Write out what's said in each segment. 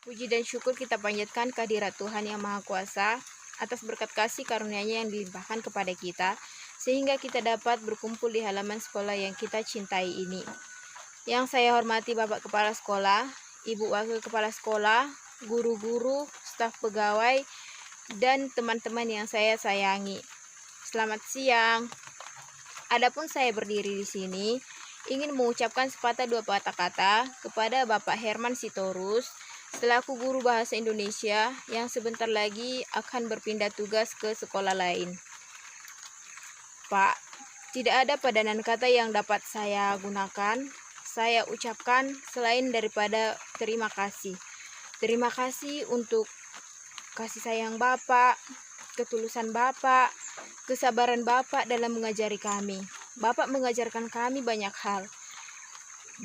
Puji dan syukur kita panjatkan kehadirat Tuhan Yang Maha Kuasa atas berkat kasih karunia-Nya yang dilimpahkan kepada kita, sehingga kita dapat berkumpul di halaman sekolah yang kita cintai ini. Yang saya hormati Bapak Kepala Sekolah, Ibu Wakil Kepala Sekolah, guru-guru, staf pegawai, dan teman-teman yang saya sayangi. Selamat siang. Adapun saya berdiri di sini, ingin mengucapkan sepatah dua patah kata kepada Bapak Herman Sitorus, selaku guru bahasa Indonesia yang sebentar lagi akan berpindah tugas ke sekolah lain. Pak, tidak ada padanan kata yang dapat saya gunakan, saya ucapkan selain daripada terima kasih. Terima kasih untuk kasih sayang Bapak, ketulusan Bapak, kesabaran Bapak dalam mengajari kami. Bapak mengajarkan kami banyak hal,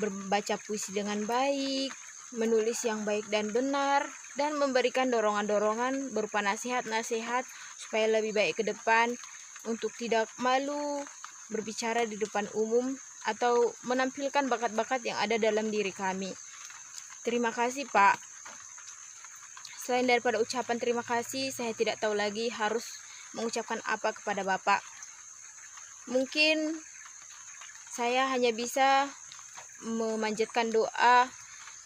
membaca puisi dengan baik, menulis yang baik dan benar, dan memberikan dorongan-dorongan berupa nasihat-nasihat supaya lebih baik ke depan, untuk tidak malu berbicara di depan umum atau menampilkan bakat-bakat yang ada dalam diri kami. Terima kasih Pak. Selain daripada ucapan terima kasih, saya tidak tahu lagi harus mengucapkan apa kepada Bapak. Mungkin saya hanya bisa memanjatkan doa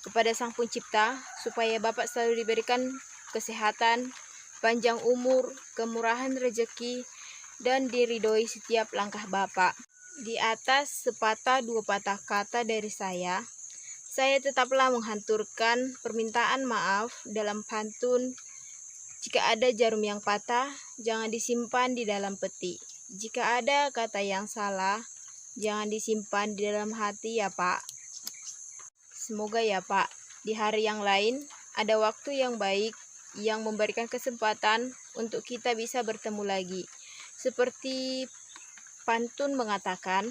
kepada Sang Pencipta supaya Bapak selalu diberikan kesehatan, panjang umur, kemurahan rezeki, dan diridhoi setiap langkah Bapak. Di atas sepatah dua patah kata dari saya tetaplah menghanturkan permintaan maaf dalam pantun, jika ada jarum yang patah, jangan disimpan di dalam peti. Jika ada kata yang salah, jangan disimpan di dalam hati ya Pak. Semoga ya Pak, di hari yang lain ada waktu yang baik yang memberikan kesempatan untuk kita bisa bertemu lagi. Seperti pantun mengatakan,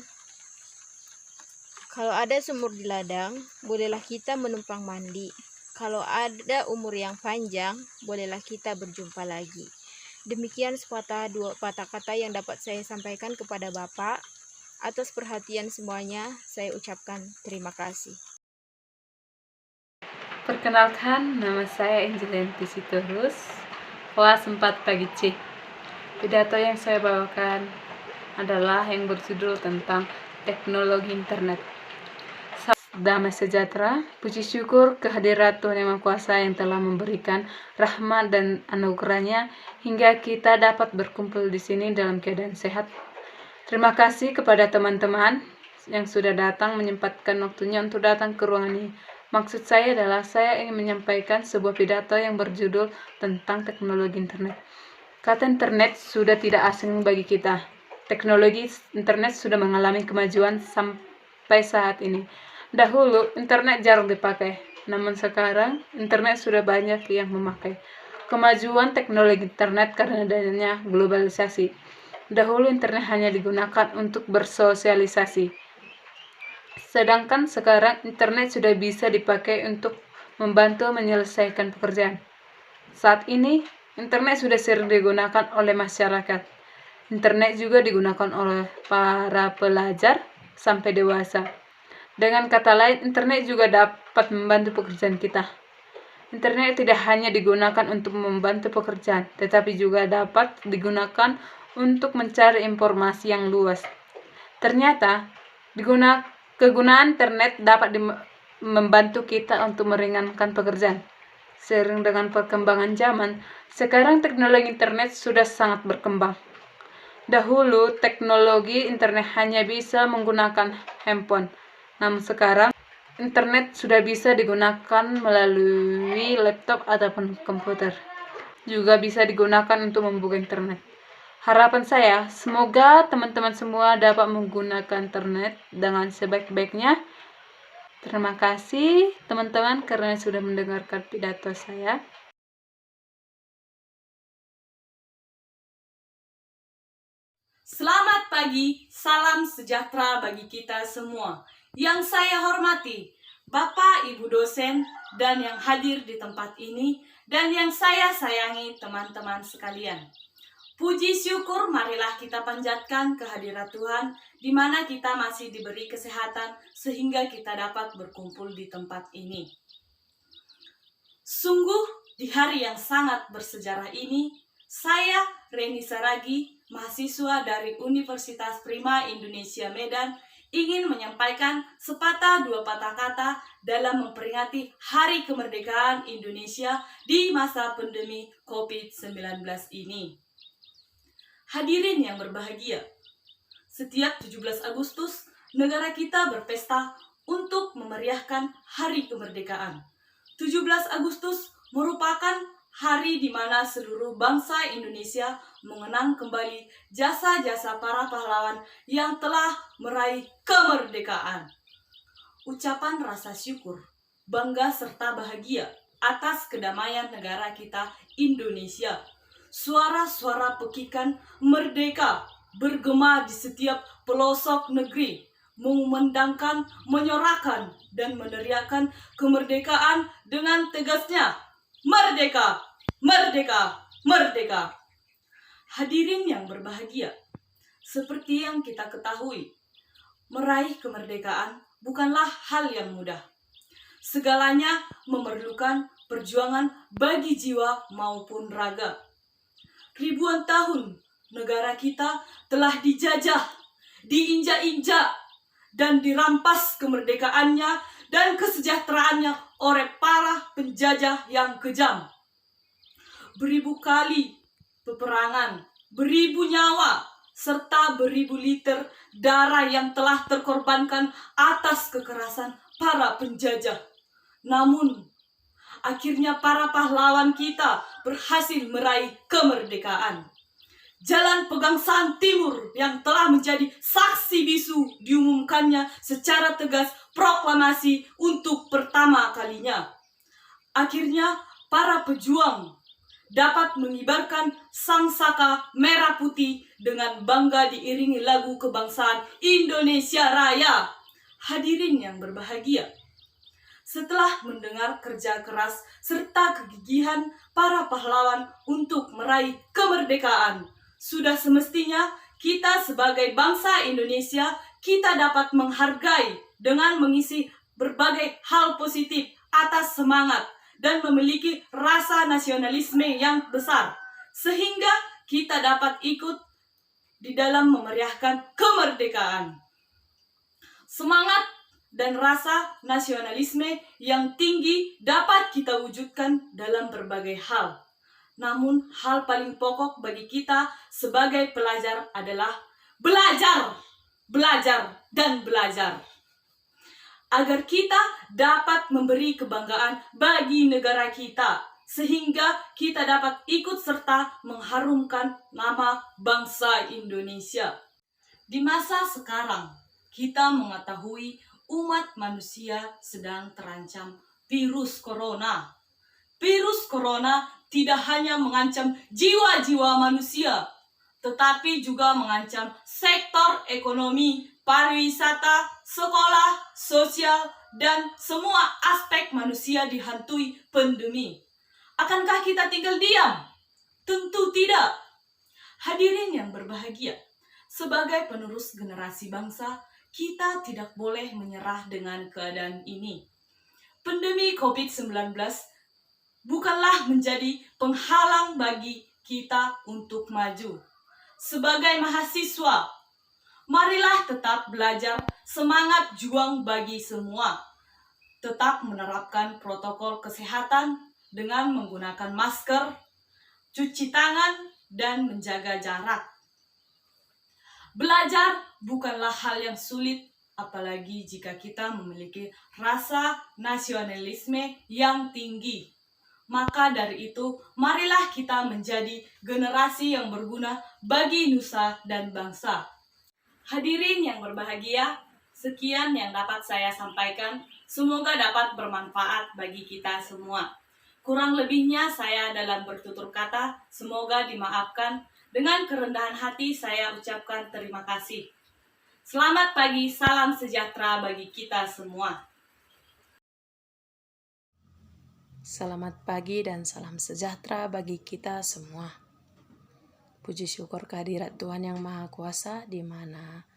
kalau ada sumur di ladang, bolehlah kita menumpang mandi. Kalau ada umur yang panjang, bolehlah kita berjumpa lagi. Demikian sepatah dua patah kata yang dapat saya sampaikan kepada Bapak. Atas perhatian semuanya, saya ucapkan terima kasih. Perkenalkan, nama saya Angelenti Sitorus, kelas 4 pagi C. Pidato yang saya bawakan adalah yang berjudul tentang teknologi internet. Damai sejahtera, puji syukur kehadirat Tuhan Yang Maha Kuasa yang telah memberikan rahmat dan anugerahnya hingga kita dapat berkumpul di sini dalam keadaan sehat. Terima kasih kepada teman-teman yang sudah datang menyempatkan waktunya untuk datang ke ruangan ini. Maksud saya adalah saya ingin menyampaikan sebuah pidato yang berjudul tentang teknologi internet. Kata internet sudah tidak asing bagi kita. Teknologi internet sudah mengalami kemajuan sampai saat ini. Dahulu internet jarang dipakai, namun sekarang internet sudah banyak yang memakai. Kemajuan teknologi internet karena adanya globalisasi. Dahulu internet hanya digunakan untuk bersosialisasi. Sedangkan sekarang internet sudah bisa dipakai untuk membantu menyelesaikan pekerjaan. Saat ini, internet sudah sering digunakan oleh masyarakat. Internet juga digunakan oleh para pelajar sampai dewasa. Dengan kata lain, internet juga dapat membantu pekerjaan kita. Internet tidak hanya digunakan untuk membantu pekerjaan, tetapi juga dapat digunakan untuk mencari informasi yang luas. Ternyata, kegunaan internet dapat membantu kita untuk meringankan pekerjaan. Seiring dengan perkembangan zaman, sekarang teknologi internet sudah sangat berkembang. Dahulu, teknologi internet hanya bisa menggunakan handphone, namun sekarang internet sudah bisa digunakan melalui laptop ataupun komputer. Juga bisa digunakan untuk membuka internet. Harapan saya, semoga teman-teman semua dapat menggunakan internet dengan sebaik-baiknya. Terima kasih teman-teman karena sudah mendengarkan pidato saya. Selamat pagi, salam sejahtera bagi kita semua. Yang saya hormati, Bapak, Ibu dosen, dan yang hadir di tempat ini, dan yang saya sayangi teman-teman sekalian. Puji syukur marilah kita panjatkan kehadirat Tuhan, di mana kita masih diberi kesehatan sehingga kita dapat berkumpul di tempat ini. Sungguh di hari yang sangat bersejarah ini, saya Reni Saragi, mahasiswa dari Universitas Prima Indonesia Medan, ingin menyampaikan sepatah dua patah kata dalam memperingati Hari Kemerdekaan Indonesia di masa pandemi COVID-19 ini. Hadirin yang berbahagia, setiap 17 Agustus, negara kita berpesta untuk memeriahkan Hari Kemerdekaan. 17 Agustus merupakan hari di mana seluruh bangsa Indonesia mengenang kembali jasa-jasa para pahlawan yang telah meraih kemerdekaan. Ucapan rasa syukur, bangga serta bahagia atas kedamaian negara kita Indonesia. Suara-suara pekikan merdeka bergema di setiap pelosok negeri, mengumandangkan, menyorakan, dan meneriakkan kemerdekaan dengan tegasnya. Merdeka! Merdeka! Merdeka! Hadirin yang berbahagia, seperti yang kita ketahui, meraih kemerdekaan bukanlah hal yang mudah. Segalanya memerlukan perjuangan bagi jiwa maupun raga. Ribuan tahun negara kita telah dijajah, diinjak-injak, dan dirampas kemerdekaannya dan kesejahteraannya oleh para penjajah yang kejam. Beribu kali peperangan, beribu nyawa, serta beribu liter darah yang telah terkorbankan atas kekerasan para penjajah. Namun, akhirnya para pahlawan kita berhasil meraih kemerdekaan. Jalan Pegangsaan Timur yang telah menjadi saksi bisu diumumkannya secara tegas proklamasi untuk pertama kalinya. Akhirnya para pejuang dapat mengibarkan sangsaka merah putih dengan bangga diiringi lagu kebangsaan Indonesia Raya. Hadirin yang berbahagia, setelah mendengar kerja keras serta kegigihan para pahlawan untuk meraih kemerdekaan, sudah semestinya kita sebagai bangsa Indonesia, kita dapat menghargai dengan mengisi berbagai hal positif atas semangat dan memiliki rasa nasionalisme yang besar, sehingga kita dapat ikut di dalam memeriahkan kemerdekaan. Semangat dan rasa nasionalisme yang tinggi dapat kita wujudkan dalam berbagai hal. Namun, hal paling pokok bagi kita sebagai pelajar adalah belajar, belajar, dan belajar. Agar kita dapat memberi kebanggaan bagi negara kita, sehingga kita dapat ikut serta mengharumkan nama bangsa Indonesia. Di masa sekarang, kita mengetahui umat manusia sedang terancam virus corona. Virus corona tidak hanya mengancam jiwa-jiwa manusia, tetapi juga mengancam sektor ekonomi, pariwisata, sekolah, sosial, dan semua aspek manusia dihantui pandemi. Akankah kita tinggal diam? Tentu tidak. Hadirin yang berbahagia, sebagai penerus generasi bangsa, kita tidak boleh menyerah dengan keadaan ini. Pandemi COVID-19 bukanlah menjadi penghalang bagi kita untuk maju. Sebagai mahasiswa, marilah tetap belajar, semangat juang bagi semua. Tetap menerapkan protokol kesehatan dengan menggunakan masker, cuci tangan, dan menjaga jarak. Belajar bukanlah hal yang sulit, apalagi jika kita memiliki rasa nasionalisme yang tinggi. Maka dari itu, marilah kita menjadi generasi yang berguna bagi nusa dan bangsa. Hadirin yang berbahagia, sekian yang dapat saya sampaikan. Semoga dapat bermanfaat bagi kita semua. Kurang lebihnya saya dalam bertutur kata, semoga dimaafkan. Dengan kerendahan hati saya ucapkan terima kasih. Selamat pagi, salam sejahtera bagi kita semua. Selamat pagi dan salam sejahtera bagi kita semua. Puji syukur kehadirat Tuhan Yang Maha Kuasa di mana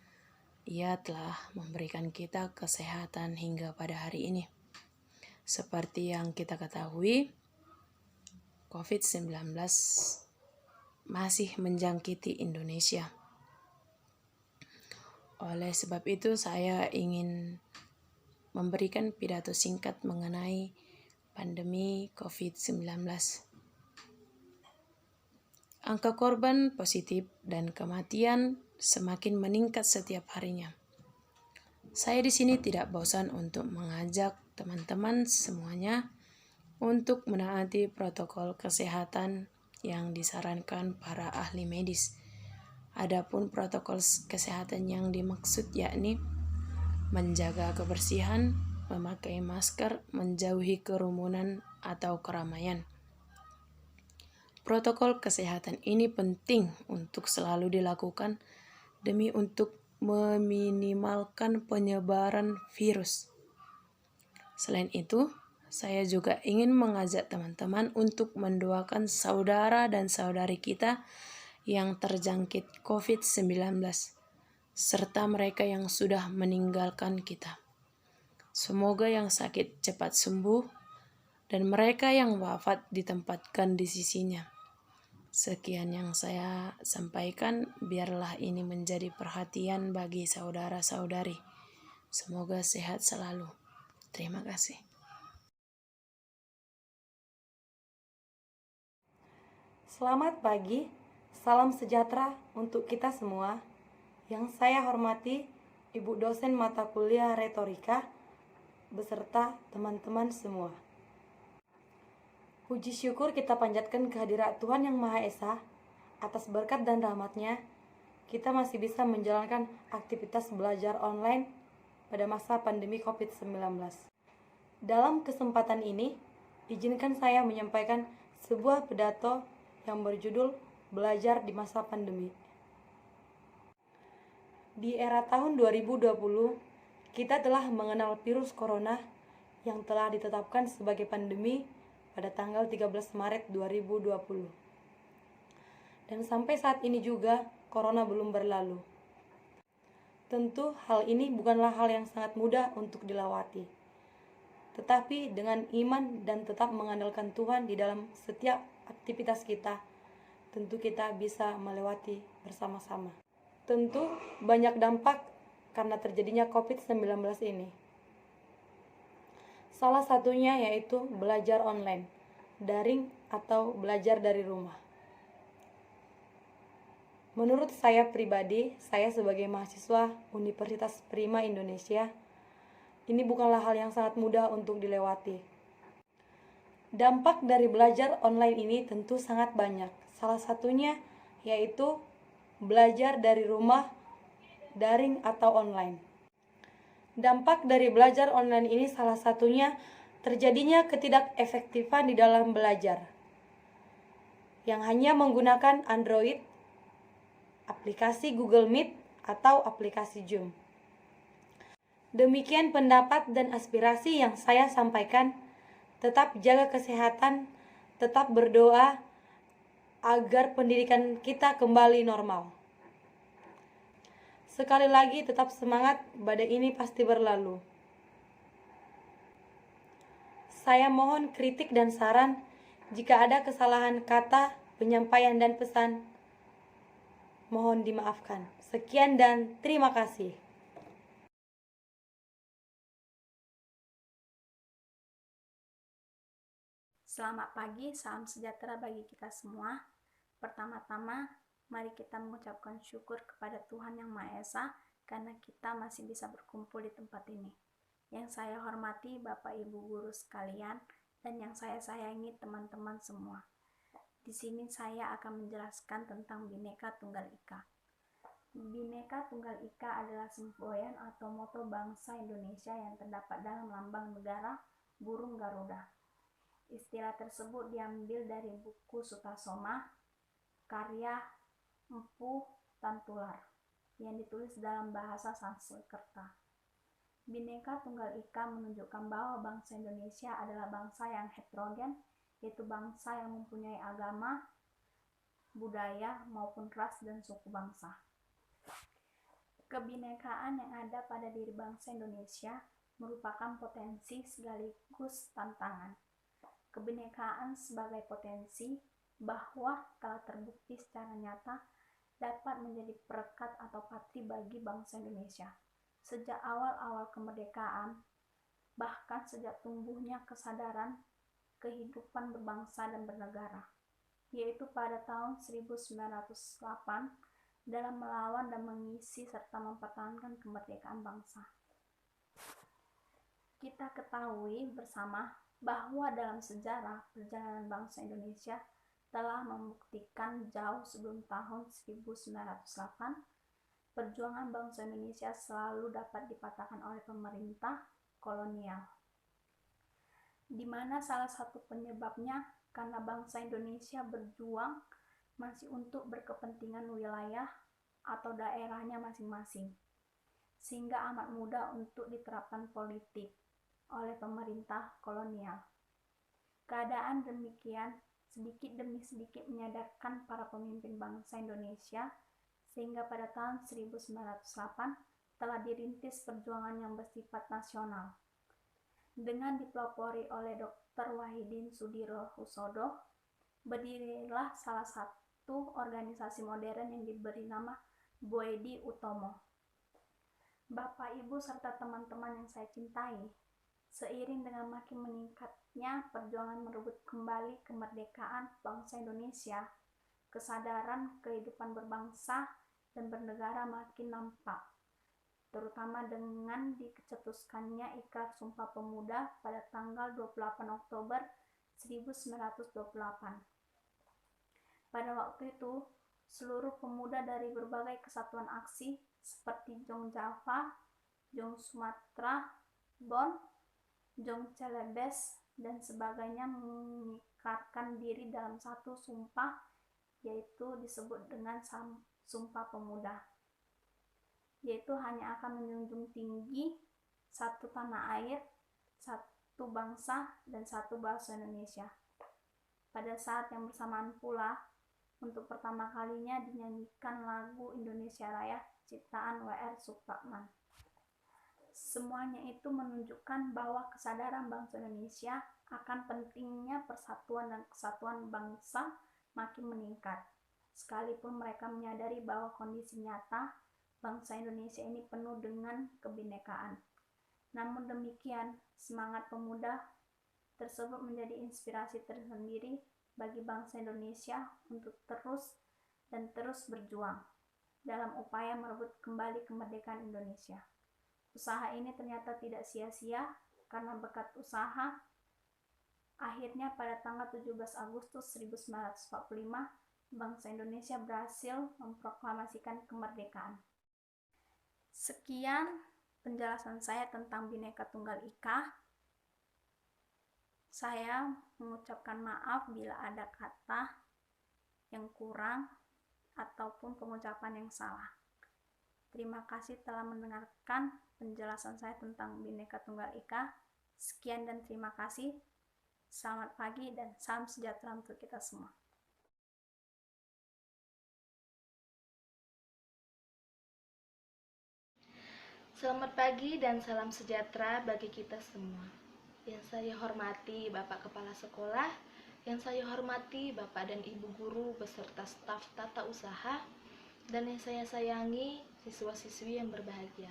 Ia telah memberikan kita kesehatan hingga pada hari ini. Seperti yang kita ketahui, COVID-19 masih menjangkiti Indonesia. Oleh sebab itu, saya ingin memberikan pidato singkat mengenai pandemi COVID-19. Angka korban positif dan kematian semakin meningkat setiap harinya. Saya di sini tidak bosan untuk mengajak teman-teman semuanya untuk menaati protokol kesehatan yang disarankan para ahli medis. Adapun protokol kesehatan yang dimaksud yakni menjaga kebersihan, memakai masker, menjauhi kerumunan atau keramaian. Protokol kesehatan ini penting untuk selalu dilakukan demi untuk meminimalkan penyebaran virus. Selain itu, saya juga ingin mengajak teman-teman untuk mendoakan saudara dan saudari kita yang terjangkit COVID-19, serta mereka yang sudah meninggalkan kita. Semoga yang sakit cepat sembuh, dan mereka yang wafat ditempatkan di sisinya. Sekian yang saya sampaikan, biarlah ini menjadi perhatian bagi saudara-saudari. Semoga sehat selalu. Terima kasih. Selamat pagi, salam sejahtera untuk kita semua. Yang saya hormati Ibu dosen mata kuliah retorika beserta teman-teman semua. Puji syukur kita panjatkan kehadirat Tuhan Yang Maha Esa. Atas berkat dan rahmat-Nya, kita masih bisa menjalankan aktivitas belajar online pada masa pandemi COVID-19. Dalam kesempatan ini, izinkan saya menyampaikan sebuah pidato yang berjudul Belajar di Masa Pandemi. Di era tahun 2020, kita telah mengenal virus corona yang telah ditetapkan sebagai pandemi pada tanggal 13 Maret 2020. Dan sampai saat ini juga, corona belum berlalu. Tentu hal ini bukanlah hal yang sangat mudah untuk dilewati. Tetapi dengan iman dan tetap mengandalkan Tuhan di dalam setiap aktivitas kita, tentu kita bisa melewati bersama-sama. Tentu banyak dampak karena terjadinya COVID-19 ini. Salah satunya yaitu belajar online, daring atau belajar dari rumah. Menurut saya pribadi, saya sebagai mahasiswa Universitas Prima Indonesia, ini bukanlah hal yang sangat mudah untuk dilewati. Dampak dari belajar online ini tentu sangat banyak. Salah satunya yaitu belajar dari rumah, daring atau online. Dampak dari belajar online ini salah satunya terjadinya ketidakefektifan di dalam belajar, yang hanya menggunakan Android, aplikasi Google Meet, atau aplikasi Zoom. Demikian pendapat dan aspirasi yang saya sampaikan. Tetap jaga kesehatan, tetap berdoa agar pendidikan kita kembali normal. Sekali lagi tetap semangat, badai ini pasti berlalu. Saya mohon kritik dan saran jika ada kesalahan kata, penyampaian dan pesan. Mohon dimaafkan. Sekian dan terima kasih. Selamat pagi, salam sejahtera bagi kita semua. Pertama-tama, mari kita mengucapkan syukur kepada Tuhan Yang Maha Esa karena kita masih bisa berkumpul di tempat ini. Yang saya hormati Bapak Ibu guru sekalian dan yang saya sayangi teman-teman semua. Di sini saya akan menjelaskan tentang Bhinneka Tunggal Ika. Bhinneka Tunggal Ika adalah semboyan atau moto bangsa Indonesia yang terdapat dalam lambang negara burung Garuda. Istilah tersebut diambil dari buku Sutasoma, karya Empu Tantular, yang ditulis dalam bahasa Sanskerta. Bhinneka Tunggal Ika menunjukkan bahwa bangsa Indonesia adalah bangsa yang heterogen, yaitu bangsa yang mempunyai agama, budaya, maupun ras dan suku bangsa. Kebinekaan yang ada pada diri bangsa Indonesia merupakan potensi sekaligus tantangan. Kebinekaan sebagai potensi bahwa telah terbukti secara nyata dapat menjadi perekat atau patri bagi bangsa Indonesia. Sejak awal-awal kemerdekaan, bahkan sejak tumbuhnya kesadaran kehidupan berbangsa dan bernegara, yaitu pada tahun 1908 dalam melawan dan mengisi serta mempertahankan kemerdekaan bangsa. Kita ketahui bersama bahwa dalam sejarah perjalanan bangsa Indonesia telah membuktikan jauh sebelum tahun 1908, perjuangan bangsa Indonesia selalu dapat dipatahkan oleh pemerintah kolonial, di mana salah satu penyebabnya karena bangsa Indonesia berjuang masih untuk berkepentingan wilayah atau daerahnya masing-masing, sehingga amat mudah untuk diterapkan politik oleh pemerintah kolonial. Keadaan demikian sedikit demi sedikit menyadarkan para pemimpin bangsa Indonesia, sehingga pada tahun 1908 telah dirintis perjuangan yang bersifat nasional. Dengan dipelopori oleh Dr. Wahidin Sudirohusodo, berdirilah salah satu organisasi modern yang diberi nama Boedi Utomo. Bapak, Ibu, serta teman-teman yang saya cintai, seiring dengan makin meningkatnya perjuangan merebut kembali kemerdekaan bangsa Indonesia, kesadaran kehidupan berbangsa dan bernegara makin nampak, terutama dengan dicetuskannya Ikrar Sumpah Pemuda pada tanggal 28 Oktober 1928. Pada waktu itu, seluruh pemuda dari berbagai kesatuan aksi seperti Jong Java, Jong Sumatera, Bon, Jong Celebes, dan sebagainya mengikrarkan diri dalam satu sumpah, yaitu disebut dengan Sumpah Pemuda, yaitu hanya akan menjunjung tinggi satu tanah air, satu bangsa, dan satu bahasa Indonesia. Pada saat yang bersamaan pula, untuk pertama kalinya dinyanyikan lagu Indonesia Raya ciptaan W.R. Supratman. Semuanya itu menunjukkan bahwa kesadaran bangsa Indonesia akan pentingnya persatuan dan kesatuan bangsa makin meningkat, sekalipun mereka menyadari bahwa kondisi nyata bangsa Indonesia ini penuh dengan kebinekaan. Namun demikian, semangat pemuda tersebut menjadi inspirasi tersendiri bagi bangsa Indonesia untuk terus berjuang dalam upaya merebut kembali kemerdekaan Indonesia. Usaha ini ternyata tidak sia-sia, karena berkat usaha, akhirnya pada tanggal 17 Agustus 1945, bangsa Indonesia berhasil memproklamasikan kemerdekaan. Sekian penjelasan saya tentang Bhinneka Tunggal Ika. Saya mengucapkan maaf bila ada kata yang kurang ataupun pengucapan yang salah. Terima kasih telah mendengarkan penjelasan saya tentang Bhinneka Tunggal Ika. Sekian dan terima kasih. Selamat pagi dan salam sejahtera untuk kita semua. Selamat pagi dan salam sejahtera bagi kita semua. Yang saya hormati Bapak Kepala Sekolah, yang saya hormati Bapak dan Ibu Guru beserta staf tata usaha, dan yang saya sayangi siswa-siswi yang berbahagia.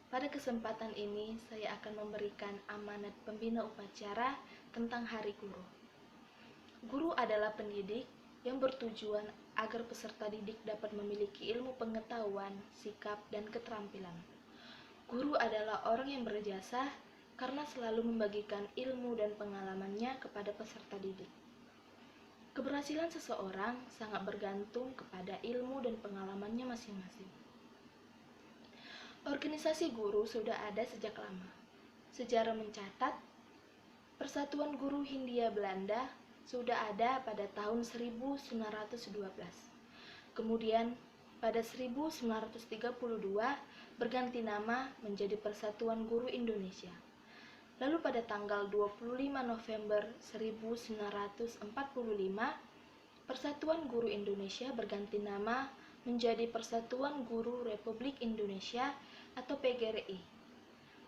Pada kesempatan ini, saya akan memberikan amanat pembina upacara tentang Hari Guru. Guru adalah pendidik yang bertujuan agar peserta didik dapat memiliki ilmu pengetahuan, sikap, dan keterampilan. Guru adalah orang yang berjasa karena selalu membagikan ilmu dan pengalamannya kepada peserta didik. Keberhasilan seseorang sangat bergantung kepada ilmu dan pengalamannya masing-masing. Organisasi guru sudah ada sejak lama. Sejarah mencatat, Persatuan Guru Hindia Belanda sudah ada pada tahun 1912. Kemudian pada 1932 berganti nama menjadi Persatuan Guru Indonesia. Lalu pada tanggal 25 November 1945, Persatuan Guru Indonesia berganti nama menjadi Persatuan Guru Republik Indonesia atau PGRI.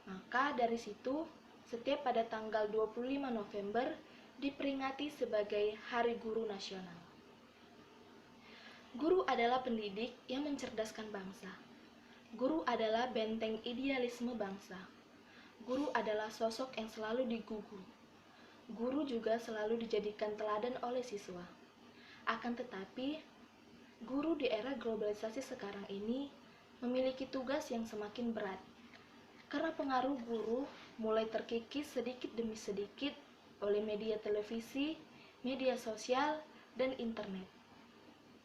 Maka dari situ, setiap pada tanggal 25 November diperingati sebagai Hari Guru Nasional. Guru adalah pendidik yang mencerdaskan bangsa. Guru adalah benteng idealisme bangsa. Guru adalah sosok yang selalu digugu. Guru juga selalu dijadikan teladan oleh siswa. Akan tetapi, guru di era globalisasi sekarang ini memiliki tugas yang semakin berat. Karena pengaruh guru mulai terkikis sedikit demi sedikit oleh media televisi, media sosial, dan internet.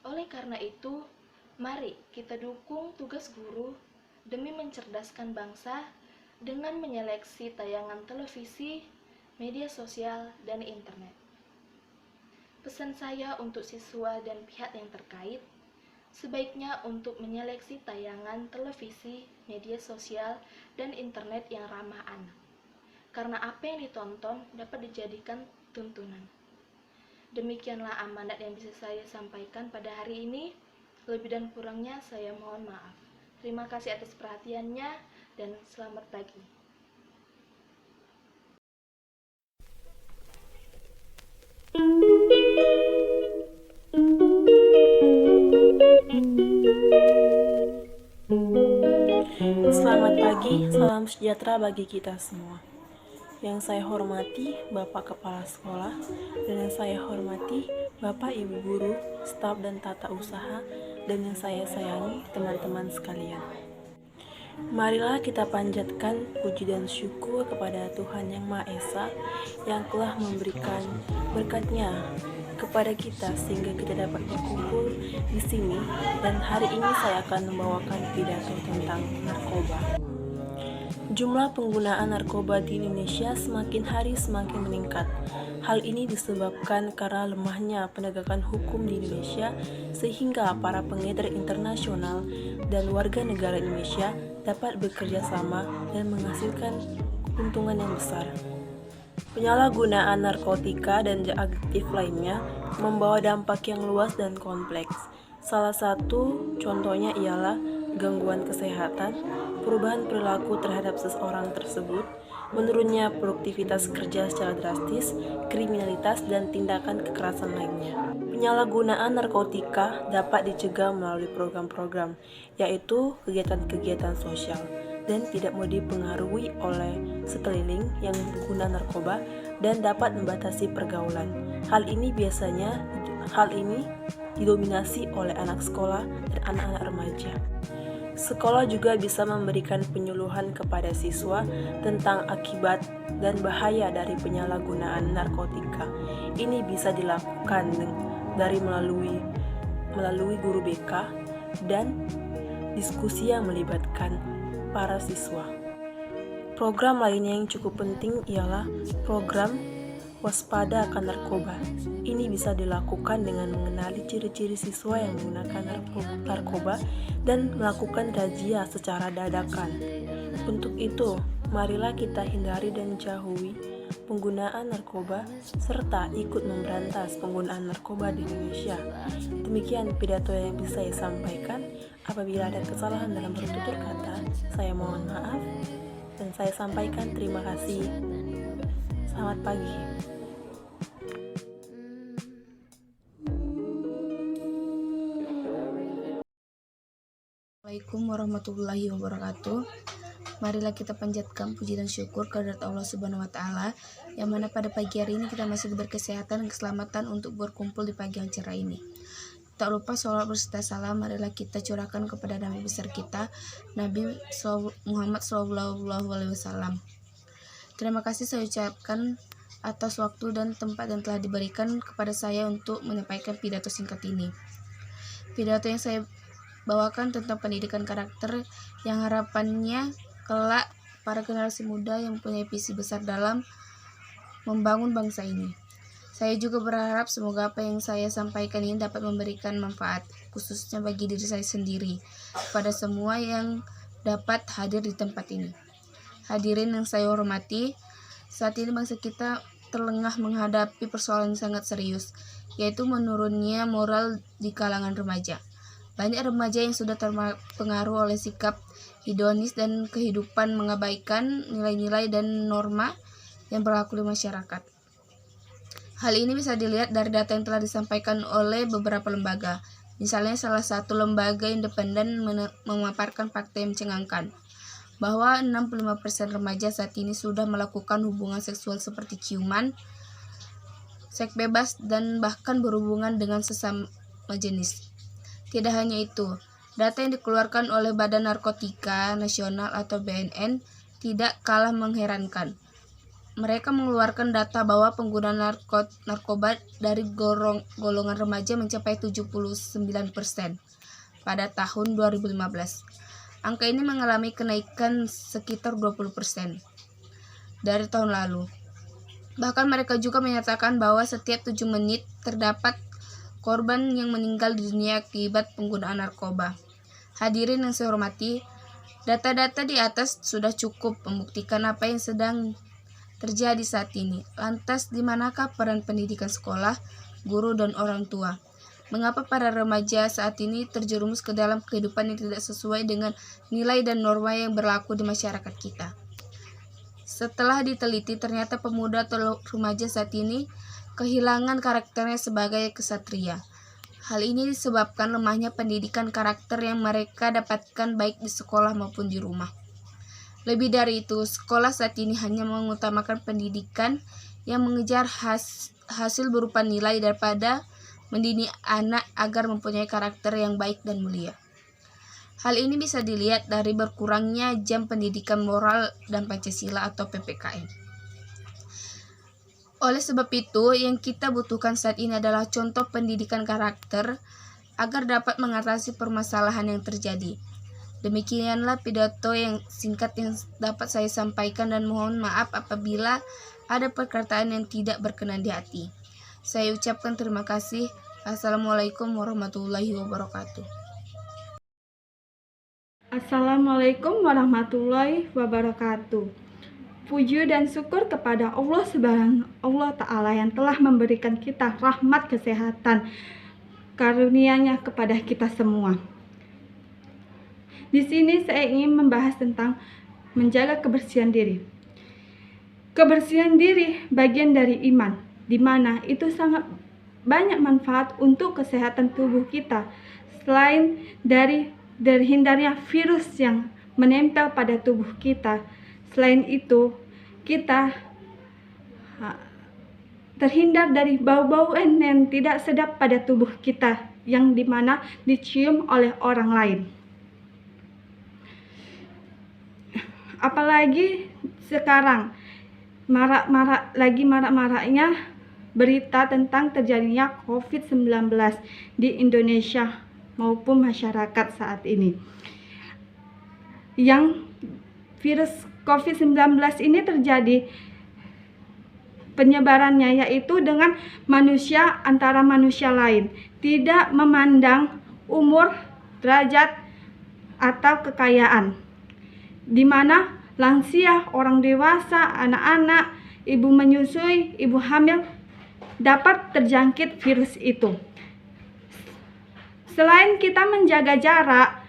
Oleh karena itu, mari kita dukung tugas guru demi mencerdaskan bangsa dengan menyeleksi tayangan televisi, media sosial, dan internet. Pesan saya untuk siswa dan pihak yang terkait, sebaiknya untuk menyeleksi tayangan televisi, media sosial, dan internet yang ramah anak. Karena apa yang ditonton dapat dijadikan tuntunan. Demikianlah amanat yang bisa saya sampaikan pada hari ini. Lebih dan kurangnya saya mohon maaf. Terima kasih atas perhatiannya dan selamat pagi. Selamat pagi, salam sejahtera bagi kita semua. Yang saya hormati Bapak Kepala Sekolah dan yang saya hormati Bapak Ibu Guru, staf dan tata usaha, dan yang saya sayangi teman-teman sekalian. Marilah kita panjatkan puji dan syukur kepada Tuhan Yang Maha Esa yang telah memberikan berkat-Nya kepada kita sehingga kita dapat berkumpul di sini, dan hari ini saya akan membawakan pidato tentang narkoba. Jumlah penggunaan narkoba di Indonesia semakin hari semakin meningkat. Hal ini disebabkan karena lemahnya penegakan hukum di Indonesia, sehingga para pengedar internasional dan warga negara Indonesia dapat bekerja sama dan menghasilkan keuntungan yang besar. Penyalahgunaan narkotika dan adiktif lainnya membawa dampak yang luas dan kompleks. Salah satu contohnya ialah gangguan kesehatan, perubahan perilaku terhadap seseorang tersebut, menurunnya produktivitas kerja secara drastis, kriminalitas, dan tindakan kekerasan lainnya. Penyalahgunaan narkotika dapat dicegah melalui program-program, yaitu kegiatan-kegiatan sosial, dan tidak mau dipengaruhi oleh sekeliling yang pengguna narkoba dan dapat membatasi pergaulan. Hal ini didominasi oleh anak sekolah dan anak-anak remaja. Sekolah juga bisa memberikan penyuluhan kepada siswa tentang akibat dan bahaya dari penyalahgunaan narkotika. Ini bisa dilakukan melalui guru BK dan diskusi yang melibatkan para siswa. Program lainnya yang cukup penting ialah program waspada akan narkoba. Ini bisa dilakukan dengan mengenali ciri-ciri siswa yang menggunakan narkoba dan melakukan razia secara dadakan. Untuk itu, marilah kita hindari dan jauhi penggunaan narkoba serta ikut memberantas penggunaan narkoba di Indonesia. Demikian pidato yang bisa saya sampaikan. Apabila ada kesalahan dalam bertutur kata, saya mohon maaf dan saya sampaikan terima kasih. Selamat pagi. Assalamualaikum warahmatullahi wabarakatuh. Marilah kita panjatkan puji dan syukur kehadirat Allah Subhanahu wa taala, yang mana pada pagi hari ini kita masih diberi kesehatan dan keselamatan untuk berkumpul di pagi yang cerah ini. Tak lupa sholawat berserta salam marilah kita curahkan kepada Nabi besar kita, Nabi Muhammad SAW. Terima kasih saya ucapkan atas waktu dan tempat yang telah diberikan kepada saya untuk menyampaikan pidato singkat ini. Pidato yang saya bawakan tentang pendidikan karakter yang harapannya kelak para generasi muda yang mempunyai visi besar dalam membangun bangsa ini. Saya juga berharap semoga apa yang saya sampaikan ini dapat memberikan manfaat, khususnya bagi diri saya sendiri, kepada semua yang dapat hadir di tempat ini. Hadirin yang saya hormati, saat ini bangsa kita terlengah menghadapi persoalan yang sangat serius, yaitu menurunnya moral di kalangan remaja. Banyak remaja yang sudah terpengaruh oleh sikap hedonis dan kehidupan mengabaikan nilai-nilai dan norma yang berlaku di masyarakat. Hal ini bisa dilihat dari data yang telah disampaikan oleh beberapa lembaga. Misalnya salah satu lembaga independen memaparkan fakta yang mencengangkan, bahwa 65% remaja saat ini sudah melakukan hubungan seksual seperti ciuman, seks bebas, dan bahkan berhubungan dengan sesama jenis. Tidak hanya itu, data yang dikeluarkan oleh Badan Narkotika Nasional atau BNN tidak kalah mengherankan. Mereka mengeluarkan data bahwa pengguna narkoba dari golongan remaja mencapai 79% pada tahun 2015. Angka ini mengalami kenaikan sekitar 20% dari tahun lalu. Bahkan mereka juga menyatakan bahwa setiap 7 menit terdapat korban yang meninggal di dunia akibat penggunaan narkoba. Hadirin yang saya hormati, data-data di atas sudah cukup membuktikan apa yang sedang terjadi saat ini. Lantas, di manakah peran pendidikan sekolah, guru, dan orang tua? Mengapa para remaja saat ini terjerumus ke dalam kehidupan yang tidak sesuai dengan nilai dan norma yang berlaku di masyarakat kita? Setelah diteliti, ternyata pemuda atau remaja saat ini kehilangan karakternya sebagai kesatria. Hal ini disebabkan lemahnya pendidikan karakter yang mereka dapatkan baik di sekolah maupun di rumah. Lebih dari itu, sekolah saat ini hanya mengutamakan pendidikan yang mengejar hasil berupa nilai daripada mendidik anak agar mempunyai karakter yang baik dan mulia. Hal ini bisa dilihat dari berkurangnya jam pendidikan moral dan Pancasila atau PPKN. Oleh sebab itu, yang kita butuhkan saat ini adalah contoh pendidikan karakter agar dapat mengatasi permasalahan yang terjadi. Demikianlah pidato yang singkat yang dapat saya sampaikan, dan mohon maaf apabila ada perkataan yang tidak berkenan di hati. Saya ucapkan terima kasih. Assalamualaikum warahmatullahi wabarakatuh. Assalamualaikum warahmatullahi wabarakatuh. Puji dan syukur kepada Allah Subhanahu Ta'ala yang telah memberikan kita rahmat kesehatan, karunia-Nya kepada kita semua. Di sini saya ingin membahas tentang menjaga kebersihan diri. Kebersihan diri bagian dari iman, di mana itu sangat banyak manfaat untuk kesehatan tubuh kita. Selain dari terhindarnya virus yang menempel pada tubuh kita, selain itu kita terhindar dari bau-bauan yang tidak sedap pada tubuh kita, yang dimana dicium oleh orang lain. Apalagi sekarang marak-maraknya berita tentang terjadinya COVID-19 di Indonesia maupun masyarakat saat ini. Yang virus COVID-19 ini terjadi penyebarannya yaitu dengan manusia antara manusia lain, tidak memandang umur, derajat, atau kekayaan, di mana lansia, orang dewasa, anak-anak, ibu menyusui, ibu hamil dapat terjangkit virus itu. Selain kita menjaga jarak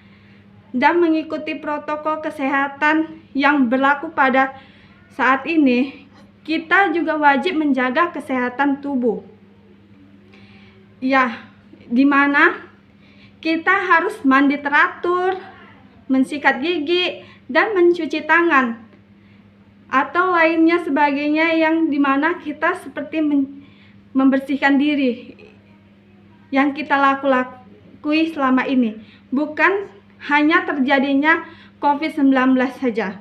dan mengikuti protokol kesehatan yang berlaku pada saat ini, kita juga wajib menjaga kesehatan tubuh. Ya, di mana kita harus mandi teratur, mensikat gigi, dan mencuci tangan, atau lainnya sebagainya, yang dimana kita seperti membersihkan diri yang kita lakui selama ini. Bukan hanya terjadinya COVID-19 saja,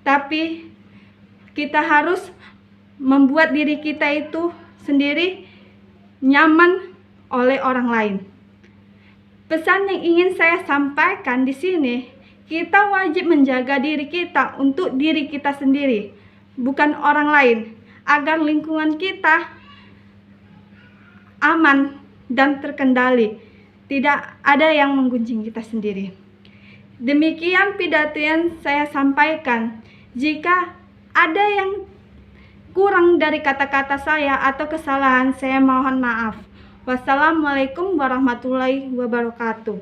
tapi kita harus membuat diri kita itu sendiri nyaman oleh orang lain. Pesan yang ingin saya sampaikan di sini, kita wajib menjaga diri kita untuk diri kita sendiri, bukan orang lain, agar lingkungan kita aman dan terkendali, tidak ada yang menggunjing kita sendiri. Demikian pidato yang saya sampaikan. Jika ada yang kurang dari kata-kata saya atau kesalahan, saya mohon maaf. Wassalamualaikum warahmatullahi wabarakatuh.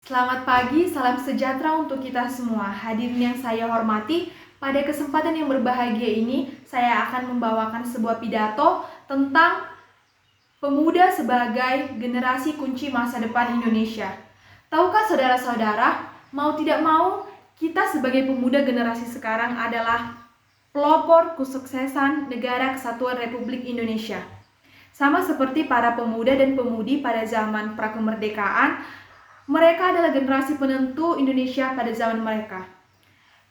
Selamat pagi, salam sejahtera untuk kita semua. Hadirin yang saya hormati, pada kesempatan yang berbahagia ini, saya akan membawakan sebuah pidato tentang pemuda sebagai generasi kunci masa depan Indonesia. Tahukah saudara-saudara, mau tidak mau, kita sebagai pemuda generasi sekarang adalah pelopor kesuksesan Negara Kesatuan Republik Indonesia. Sama seperti para pemuda dan pemudi pada zaman prakemerdekaan, mereka adalah generasi penentu Indonesia pada zaman mereka.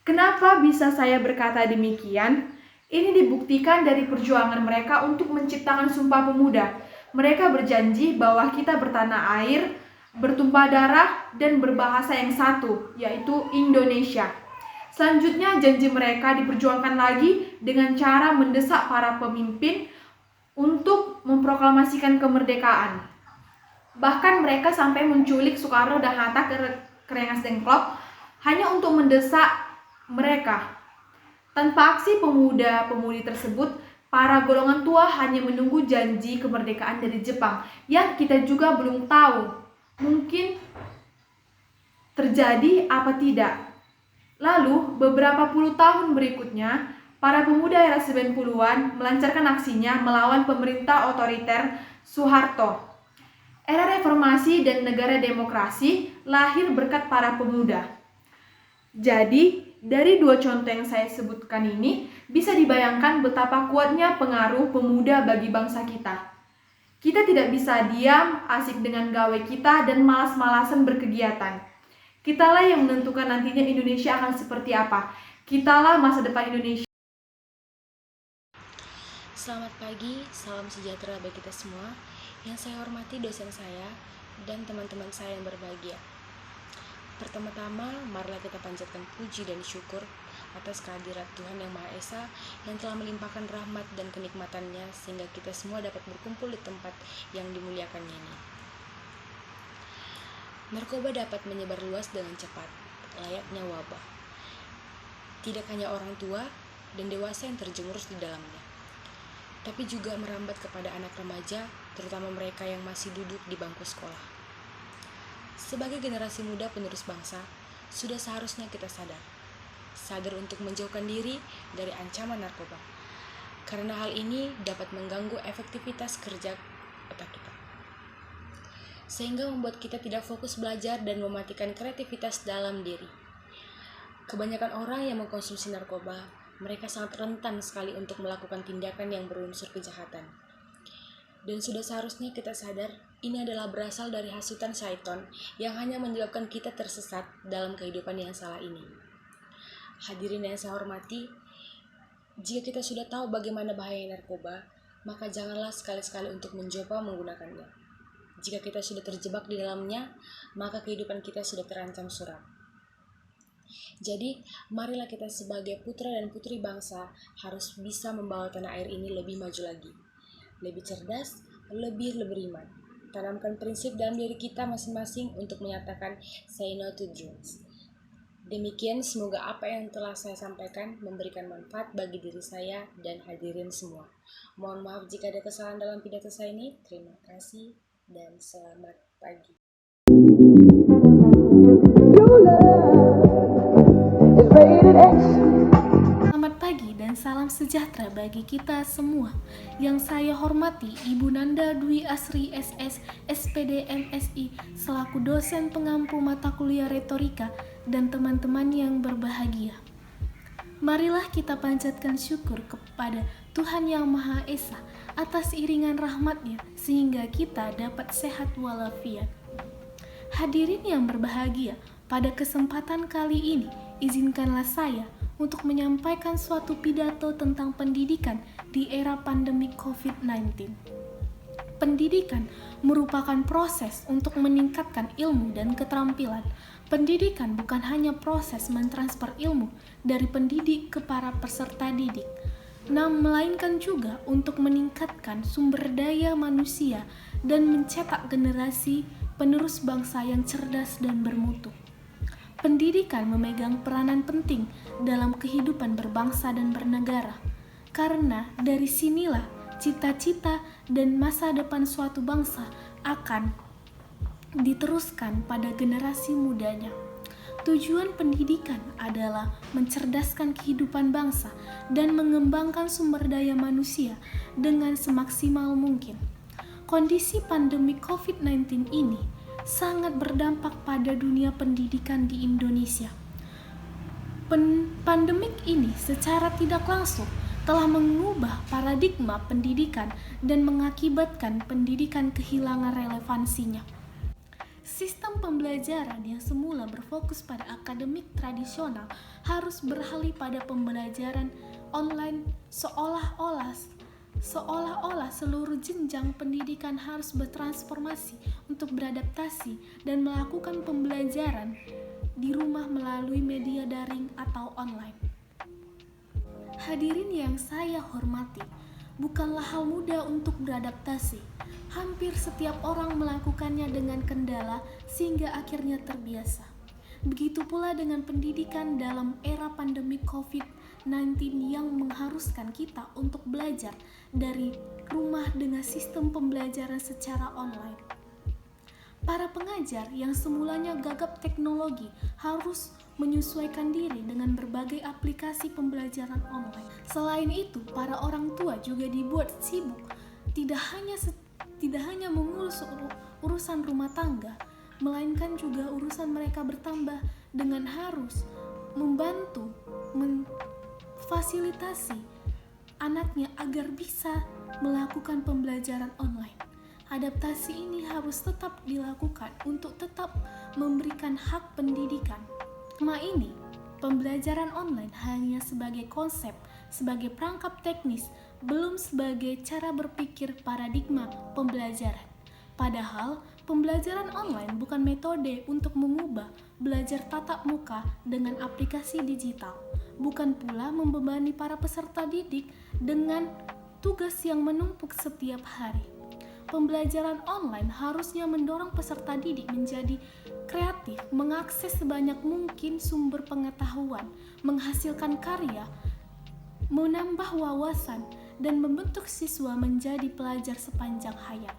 Kenapa bisa saya berkata demikian? Ini dibuktikan dari perjuangan mereka untuk menciptakan Sumpah Pemuda. Mereka berjanji bahwa kita bertanah air, bertumpah darah, dan berbahasa yang satu, yaitu Indonesia. Selanjutnya, janji mereka diperjuangkan lagi dengan cara mendesak para pemimpin untuk memproklamasikan kemerdekaan. Bahkan mereka sampai menculik Soekarno dan Hatta ke Rengas Dengklok hanya untuk mendesak mereka. Tanpa aksi pemuda-pemudi tersebut, para golongan tua hanya menunggu janji kemerdekaan dari Jepang yang kita juga belum tahu mungkin terjadi apa tidak. Lalu, beberapa puluh tahun berikutnya, para pemuda era 90-an melancarkan aksinya melawan pemerintah otoriter Soeharto. Era reformasi dan negara demokrasi lahir berkat para pemuda. Jadi, dari dua contoh yang saya sebutkan ini, bisa dibayangkan betapa kuatnya pengaruh pemuda bagi bangsa kita. Kita tidak bisa diam, asik dengan gawe kita, dan malas-malasan berkegiatan. Kitalah yang menentukan nantinya Indonesia akan seperti apa. Kitalah masa depan Indonesia. Selamat pagi, salam sejahtera bagi kita semua. Yang saya hormati dosen saya dan teman-teman saya yang berbahagia. Pertama-tama, marilah kita panjatkan puji dan syukur atas kehadirat Tuhan Yang Maha Esa yang telah melimpahkan rahmat dan kenikmatannya sehingga kita semua dapat berkumpul di tempat yang dimuliakannya ini. Narkoba dapat menyebar luas dengan cepat, layaknya wabah. Tidak hanya orang tua dan dewasa yang terjerumus di dalamnya, tapi juga merambat kepada anak remaja, terutama mereka yang masih duduk di bangku sekolah. Sebagai generasi muda penerus bangsa, sudah seharusnya kita sadar untuk menjauhkan diri dari ancaman narkoba, karena hal ini dapat mengganggu efektivitas kerja otak kita, sehingga membuat kita tidak fokus belajar dan mematikan kreativitas dalam diri. Kebanyakan orang yang mengkonsumsi narkoba, mereka sangat rentan sekali untuk melakukan tindakan yang berunsur kejahatan. Dan sudah seharusnya kita sadar, ini adalah berasal dari hasutan syaitan yang hanya menyebabkan kita tersesat dalam kehidupan yang salah ini. Hadirin yang saya hormati, jika kita sudah tahu bagaimana bahaya narkoba, maka janganlah sekali-sekali untuk mencoba menggunakannya. Jika kita sudah terjebak di dalamnya, maka kehidupan kita sudah terancam suram. Jadi, marilah kita sebagai putra dan putri bangsa harus bisa membawa tanah air ini lebih maju lagi, lebih cerdas, lebih beriman. Tanamkan prinsip dalam diri kita masing-masing untuk menyatakan say no to drugs. Demikian, semoga apa yang telah saya sampaikan memberikan manfaat bagi diri saya dan hadirin semua. Mohon maaf jika ada kesalahan dalam pidato saya ini. Terima kasih dan selamat pagi. Selamat pagi dan salam sejahtera bagi kita semua. Yang saya hormati Ibu Nanda Dwi Asri SS, SPD MSI, selaku dosen pengampu mata kuliah retorika dan teman-teman yang berbahagia. Marilah kita panjatkan syukur kepada Tuhan Yang Maha Esa atas iringan rahmat-Nya sehingga kita dapat sehat walafiat. Hadirin yang berbahagia, pada kesempatan kali ini izinkanlah saya untuk menyampaikan suatu pidato tentang pendidikan di era pandemi COVID-19. Pendidikan merupakan proses untuk meningkatkan ilmu dan keterampilan. Pendidikan bukan hanya proses mentransfer ilmu dari pendidik ke para peserta didik, namun melainkan juga untuk meningkatkan sumber daya manusia dan mencetak generasi penerus bangsa yang cerdas dan bermutu. Pendidikan memegang peranan penting dalam kehidupan berbangsa dan bernegara, karena dari sinilah cita-cita dan masa depan suatu bangsa akan diteruskan pada generasi mudanya. Tujuan pendidikan adalah mencerdaskan kehidupan bangsa dan mengembangkan sumber daya manusia dengan semaksimal mungkin. Kondisi pandemi COVID-19 ini sangat berdampak pada dunia pendidikan di Indonesia. Pandemik ini secara tidak langsung telah mengubah paradigma pendidikan dan mengakibatkan pendidikan kehilangan relevansinya. Sistem pembelajaran yang semula berfokus pada akademik tradisional harus beralih pada pembelajaran online seolah-olah seluruh jenjang pendidikan harus bertransformasi untuk beradaptasi dan melakukan pembelajaran di rumah melalui media daring atau online. Hadirin yang saya hormati, bukanlah hal mudah untuk beradaptasi. Hampir setiap orang melakukannya dengan kendala sehingga akhirnya terbiasa. Begitu pula dengan pendidikan dalam era pandemi COVID-19 yang mengharuskan kita untuk belajar dari rumah dengan sistem pembelajaran secara online. Para pengajar yang semulanya gagap teknologi harus menyesuaikan diri dengan berbagai aplikasi pembelajaran online. Selain itu, para orang tua juga dibuat sibuk tidak hanya mengurus urusan rumah tangga, melainkan juga urusan mereka bertambah dengan harus membantu memfasilitasi anaknya agar bisa melakukan pembelajaran online. Adaptasi ini harus tetap dilakukan untuk tetap memberikan hak pendidikan. Selama ini, pembelajaran online hanya sebagai konsep, sebagai perangkap teknis, belum sebagai cara berpikir paradigma pembelajaran. Padahal, pembelajaran online bukan metode untuk mengubah belajar tatap muka dengan aplikasi digital, bukan pula membebani para peserta didik dengan tugas yang menumpuk setiap hari. Pembelajaran online harusnya mendorong peserta didik menjadi kreatif, mengakses sebanyak mungkin sumber pengetahuan, menghasilkan karya, menambah wawasan, dan membentuk siswa menjadi pelajar sepanjang hayat.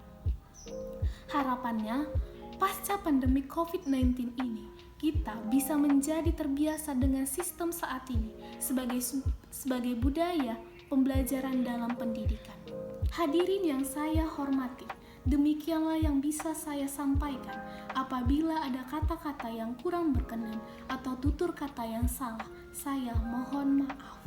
Harapannya, pasca pandemi COVID-19 ini, kita bisa menjadi terbiasa dengan sistem saat ini sebagai budaya pembelajaran dalam pendidikan. Hadirin yang saya hormati, demikianlah yang bisa saya sampaikan. Apabila ada kata-kata yang kurang berkenan atau tutur kata yang salah, saya mohon maaf.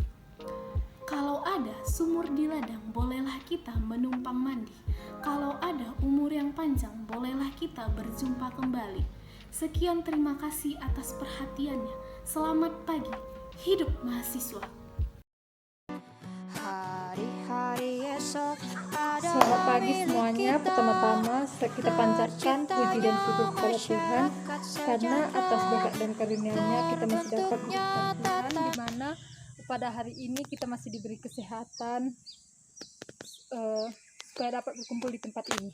Kalau ada sumur di ladang, bolehlah kita menumpang mandi. Kalau ada umur yang panjang, bolehlah kita berjumpa kembali. Sekian, terima kasih atas perhatiannya. Selamat pagi, hidup mahasiswa. Selamat pagi semuanya. Pertama-tama kita panjatkan puji dan syukur kepada Tuhan karena atas berkat dan karunia-Nya kita masih dapat berjumpa Tuhan, di mana pada hari ini kita masih diberi kesehatan supaya dapat berkumpul di tempat ini.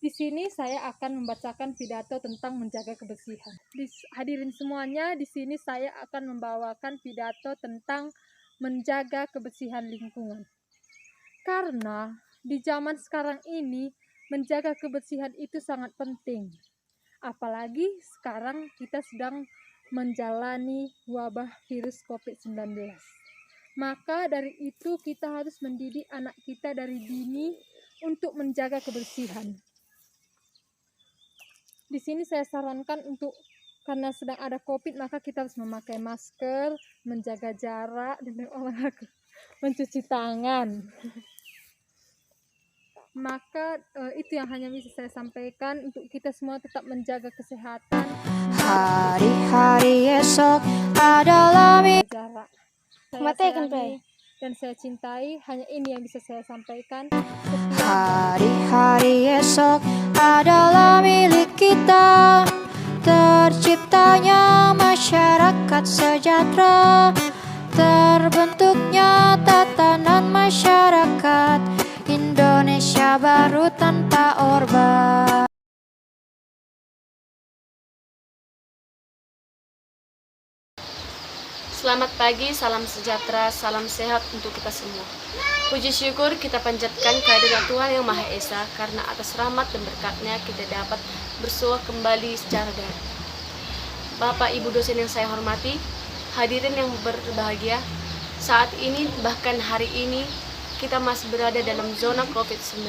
Di sini saya akan membacakan pidato tentang menjaga kebersihan. Hadirin semuanya, di sini saya akan membawakan pidato tentang menjaga kebersihan lingkungan. Karena di zaman sekarang ini menjaga kebersihan itu sangat penting. Apalagi sekarang kita sedang menjalani wabah virus COVID-19. Maka dari itu kita harus mendidik anak kita dari dini untuk menjaga kebersihan. Di sini saya sarankan untuk, karena sedang ada COVID, maka kita harus memakai masker, menjaga jarak, dan olahraga, mencuci tangan. Maka itu yang hanya bisa saya sampaikan untuk kita semua tetap menjaga kesehatan. Hari-hari esok adalah jarak. Saya sayangi dan saya cintai, hanya ini yang bisa saya sampaikan. Hari-hari esok adalah milik kita. Terciptanya masyarakat sejahtera, terbentuknya tatanan masyarakat Indonesia baru tanpa orba. Selamat Selamat pagi, salam sejahtera, salam sehat untuk kita semua. Puji syukur kita panjatkan kehadirat Tuhan Yang Maha Esa, karena atas rahmat dan berkat-Nya kita dapat bersua kembali secara daring. Bapak Ibu dosen yang saya hormati, hadirin yang berbahagia, saat ini bahkan hari ini kita masih berada dalam zona COVID-19.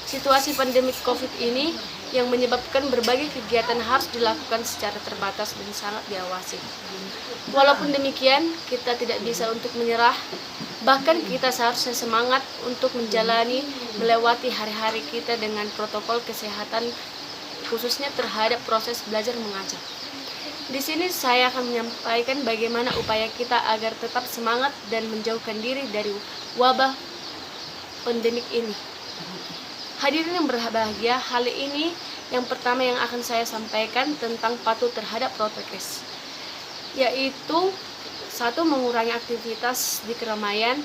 Situasi pandemik COVID ini yang menyebabkan berbagai kegiatan harus dilakukan secara terbatas dan sangat diawasi. Walaupun demikian, kita tidak bisa untuk menyerah, bahkan kita seharusnya semangat untuk melewati hari-hari kita dengan protokol kesehatan, khususnya terhadap proses belajar mengajar. Di sini saya akan menyampaikan bagaimana upaya kita agar tetap semangat dan menjauhkan diri dari wabah pandemik ini. Hadirin yang berbahagia, hal ini yang pertama yang akan saya sampaikan tentang patuh terhadap prokes, yaitu 1. Mengurangi aktivitas di keramaian,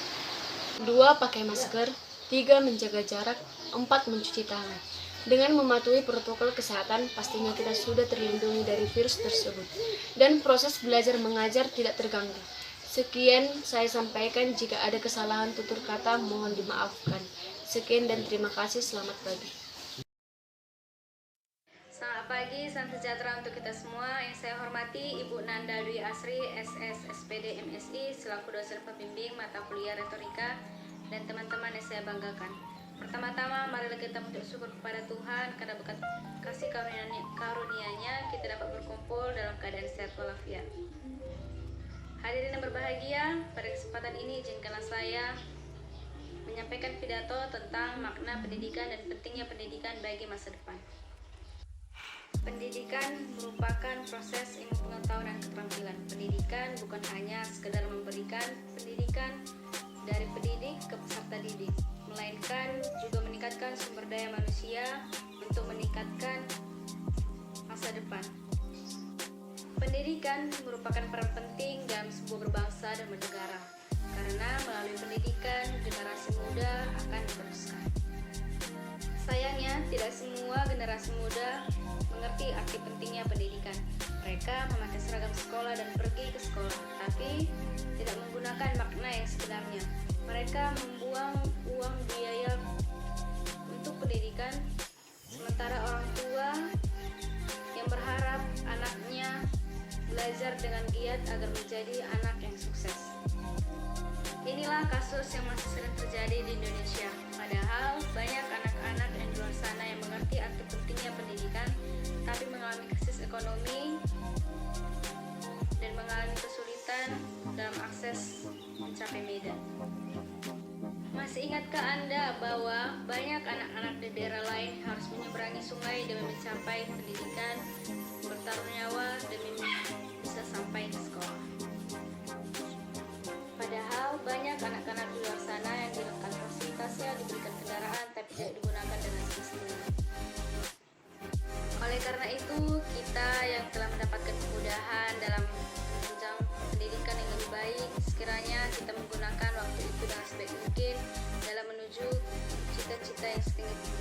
2. Pakai masker, 3. Menjaga jarak, 4. Mencuci tangan. Dengan mematuhi protokol kesehatan, pastinya kita sudah terlindungi dari virus tersebut dan proses belajar mengajar tidak terganggu. Sekian saya sampaikan, jika ada kesalahan tutur kata mohon dimaafkan. Sekian dan terima kasih, selamat pagi. Selamat pagi, salam sejahtera untuk kita semua. Yang saya hormati Ibu Nanda Dwi Asri, SS, SPD, MSI, selaku dosen pembimbing mata kuliah retorika, dan teman-teman yang saya banggakan. Pertama-tama, marilah kita mengucap syukur kepada Tuhan karena berkat kasih karunia-Nya kita dapat berkumpul dalam keadaan sehat walafiat. Hadirin yang berbahagia, pada kesempatan ini izinkanlah saya menyampaikan pidato tentang makna pendidikan dan pentingnya pendidikan bagi masa depan. Pendidikan merupakan proses ilmu pengetahuan dan keterampilan. Pendidikan bukan hanya sekedar memberikan pendidikan dari pendidik ke peserta didik, melainkan juga meningkatkan sumber daya manusia untuk meningkatkan masa depan. Pendidikan merupakan peran penting dalam sebuah berbangsa dan bernegara, karena melalui pendidikan generasi muda akan diteruskan. Sayangnya, tidak semua generasi muda mengerti arti pentingnya pendidikan. Mereka memakai seragam sekolah dan pergi ke sekolah, tapi tidak menggunakan makna yang sebenarnya. Mereka membuang uang biaya untuk pendidikan, sementara orang tua yang berharap anaknya belajar dengan giat agar menjadi anak yang sukses. Inilah kasus yang masih sering terjadi di Indonesia. Padahal banyak anak-anak yang di luar sana yang mengerti arti pentingnya pendidikan, tapi mengalami krisis ekonomi dan mengalami kesulitan dalam akses mencapai medan. Masih ingatkah Anda bahwa banyak anak-anak di daerah lain harus menyeberangi sungai demi mencapai pendidikan, bertaruh nyawa demi bisa sampai ke sekolah? Padahal banyak anak-anak di luar sana yang dilengkapi fasilitasnya, diberikan kendaraan tapi tidak digunakan dengan semestinya. Oleh karena itu, kita yang telah mendapatkan kemudahan dalam menunjang pendidikan yang lebih baik, sekiranya kita menggunakan waktu itu dengan sebaik mungkin dalam menuju cita-cita yang setinggi.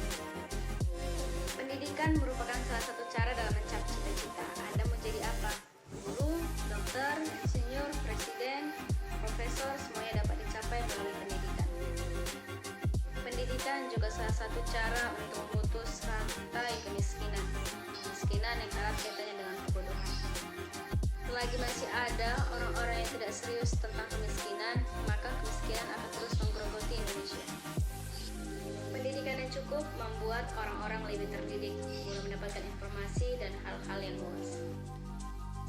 Pendidikan merupakan salah satu cara dalam mencapai cita-cita. Anda mau jadi apa? Guru, dokter, insinyur, presiden, profesor, semuanya dapat dicapai melalui pendidikan. Pendidikan juga salah satu cara untuk memutus rantai kemiskinan. Kemiskinan yang erat kaitannya dengan kebodohan. Selagi masih ada orang-orang yang tidak serius tentang kemiskinan, maka kemiskinan akan terus menggerogoti Indonesia. Pendidikan yang cukup membuat orang-orang lebih terdidik, mulai mendapatkan informasi dan hal-hal yang luas,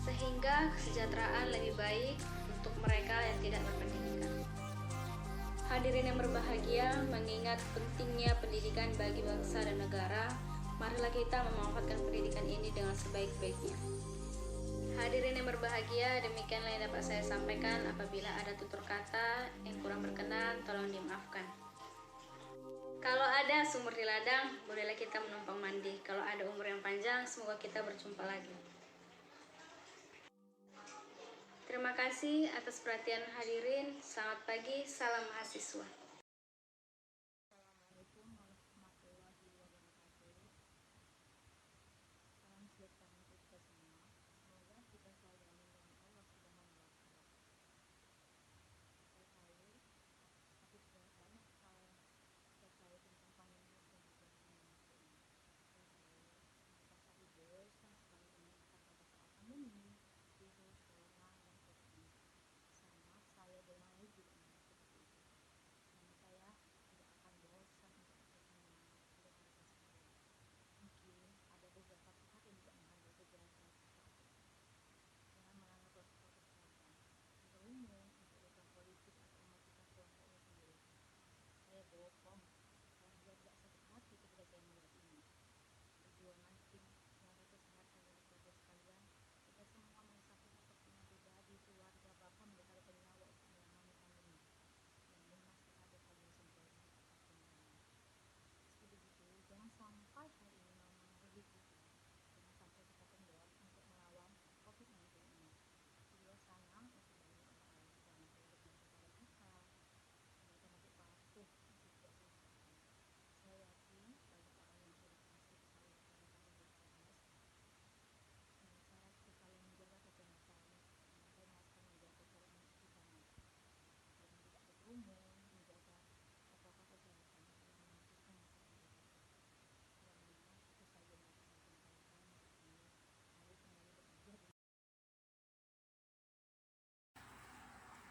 sehingga kesejahteraan lebih baik untuk mereka yang tidak berpendidikan. Hadirin yang berbahagia, mengingat pentingnya pendidikan bagi bangsa dan negara, marilah kita memanfaatkan pendidikan ini dengan sebaik-baiknya. Hadirin yang berbahagia, demikianlah yang dapat saya sampaikan. Apabila ada tutur kata yang kurang berkenan, tolong dimaafkan. Kalau ada sumur di ladang, bolehlah kita menumpang mandi. Kalau ada umur yang panjang, semoga kita berjumpa lagi. Terima kasih atas perhatian hadirin. Selamat pagi, salam mahasiswa.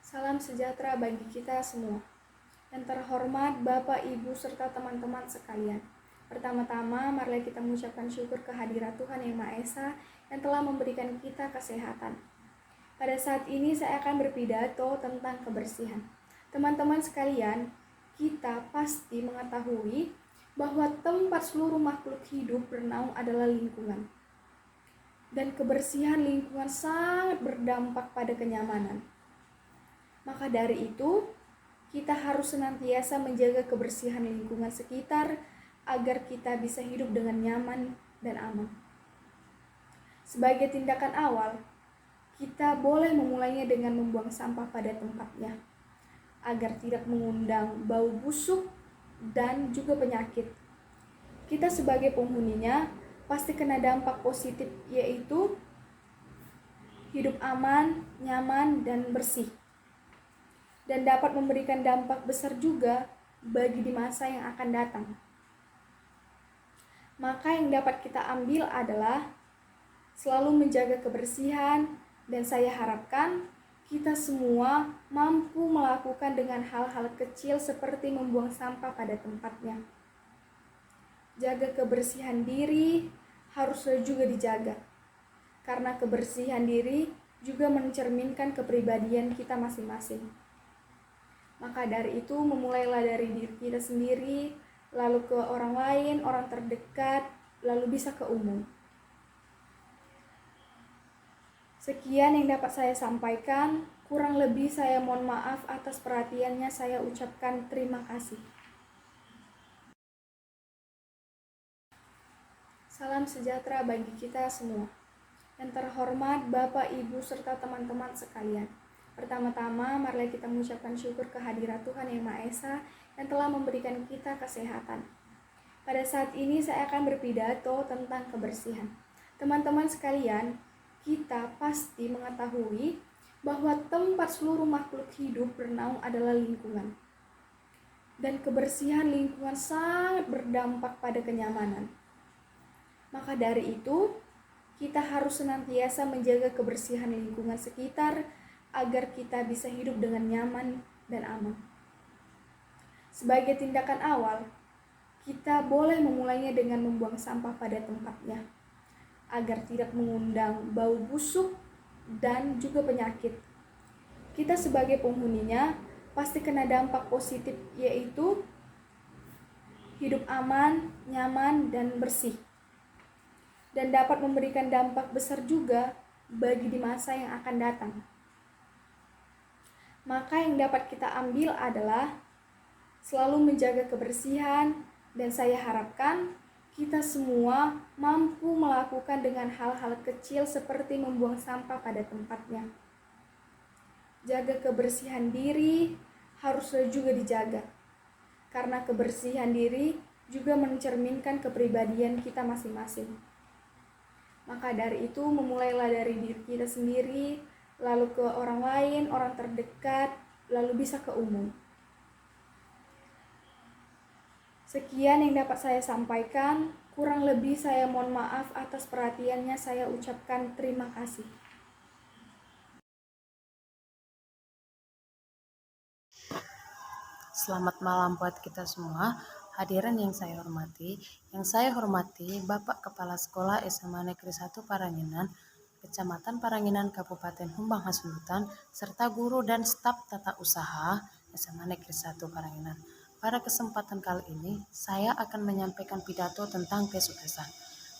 Salam sejahtera bagi kita semua. Yang terhormat Bapak, Ibu, serta teman-teman sekalian. Pertama-tama, marilah kita mengucapkan syukur kehadirat Tuhan Yang Maha Esa yang telah memberikan kita kesehatan. Pada saat ini saya akan berpidato tentang kebersihan. Teman-teman sekalian, kita pasti mengetahui bahwa tempat seluruh makhluk hidup bernaung adalah lingkungan. Dan kebersihan lingkungan sangat berdampak pada kenyamanan. Maka dari itu, kita harus senantiasa menjaga kebersihan lingkungan sekitar agar kita bisa hidup dengan nyaman dan aman. Sebagai tindakan awal, kita boleh memulainya dengan membuang sampah pada tempatnya, agar tidak mengundang bau busuk dan juga penyakit. Kita sebagai penghuninya pasti kena dampak positif, yaitu hidup aman, nyaman, dan bersih. Dan dapat memberikan dampak besar juga bagi di masa yang akan datang. Maka yang dapat kita ambil adalah selalu menjaga kebersihan, dan saya harapkan kita semua mampu melakukan dengan hal-hal kecil seperti membuang sampah pada tempatnya. Jaga kebersihan diri harus juga dijaga, karena kebersihan diri juga mencerminkan kepribadian kita masing-masing. Maka dari itu, memulailah dari diri kita sendiri, lalu ke orang lain, orang terdekat, lalu bisa ke umum. Sekian yang dapat saya sampaikan, kurang lebih saya mohon maaf atas perhatiannya, saya ucapkan terima kasih. Salam sejahtera bagi kita semua. Yang terhormat Bapak, Ibu, serta teman-teman sekalian. Pertama-tama, marilah kita mengucapkan syukur kehadirat Tuhan Yang Maha Esa yang telah memberikan kita kesehatan. Pada saat ini saya akan berpidato tentang kebersihan. Teman-teman sekalian, kita pasti mengetahui bahwa tempat seluruh makhluk hidup bernaung adalah lingkungan. Dan kebersihan lingkungan sangat berdampak pada kenyamanan. Maka dari itu, kita harus senantiasa menjaga kebersihan lingkungan sekitar agar kita bisa hidup dengan nyaman dan aman. Sebagai tindakan awal, kita boleh memulainya dengan membuang sampah pada tempatnya, agar tidak mengundang bau busuk dan juga penyakit. Kita sebagai penghuninya pasti kena dampak positif, yaitu hidup aman, nyaman, dan bersih. Dan dapat memberikan dampak besar juga bagi di masa yang akan datang. Maka yang dapat kita ambil adalah selalu menjaga kebersihan, dan saya harapkan kita semua mampu melakukan dengan hal-hal kecil seperti membuang sampah pada tempatnya. Jaga kebersihan diri harus juga dijaga, karena kebersihan diri juga mencerminkan kepribadian kita masing-masing. Maka dari itu, memulailah dari diri kita sendiri, lalu ke orang lain, orang terdekat, lalu bisa ke umum. Sekian yang dapat saya sampaikan, kurang lebih saya mohon maaf atas perhatiannya, saya ucapkan terima kasih. Selamat malam buat kita semua, hadirin yang saya hormati. Yang saya hormati Bapak Kepala Sekolah SMA Negeri 1 Paranginan, Kecamatan Paranginan, Kabupaten Humbang Hasundutan, serta guru dan staf tata usaha SMA Negeri 1 Paranginan. Pada kesempatan kali ini, saya akan menyampaikan pidato tentang kesuksesan.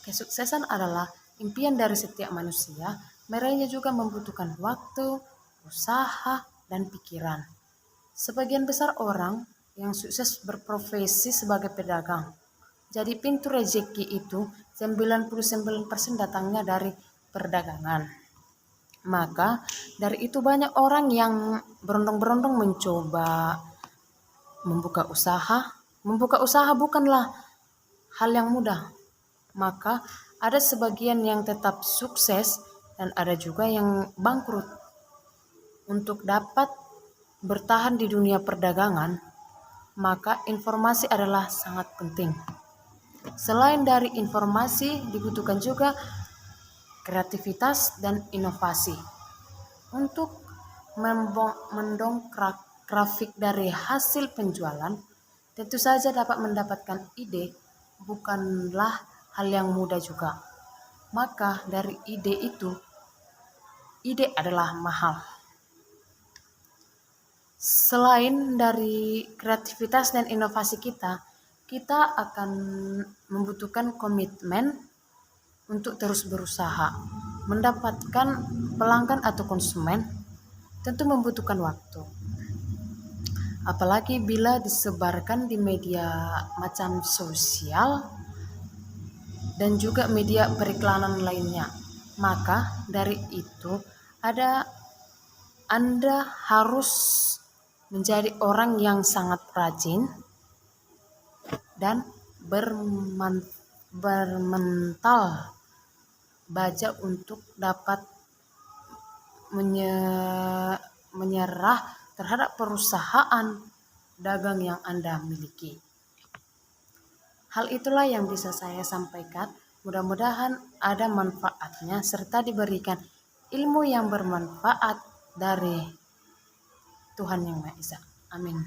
Kesuksesan adalah impian dari setiap manusia, meraihnya juga membutuhkan waktu, usaha, dan pikiran. Sebagian besar orang yang sukses berprofesi sebagai pedagang. Jadi pintu rezeki itu 99% datangnya dari perdagangan. Maka dari itu banyak orang yang berondong-berondong mencoba membuka usaha. Membuka usaha bukanlah hal yang mudah. Maka ada sebagian yang tetap sukses dan ada juga yang bangkrut. Untuk dapat bertahan di dunia perdagangan, maka informasi adalah sangat penting. Selain dari informasi, dibutuhkan juga kreativitas dan inovasi. Untuk mendongkrak grafik dari hasil penjualan, tentu saja dapat mendapatkan ide bukanlah hal yang mudah juga. Maka dari ide adalah mahal. Selain dari kreativitas dan inovasi kita akan membutuhkan komitmen untuk terus berusaha. Mendapatkan pelanggan atau konsumen tentu membutuhkan waktu. Apalagi bila disebarkan di media macam sosial dan juga media periklanan lainnya. Maka dari itu Anda harus menjadi orang yang sangat rajin dan bermental baja untuk dapat menyerah terhadap perusahaan dagang yang Anda miliki. Hal itulah yang bisa saya sampaikan. Mudah-mudahan ada manfaatnya serta diberikan ilmu yang bermanfaat dari Tuhan Yang Maha Esa. Amin.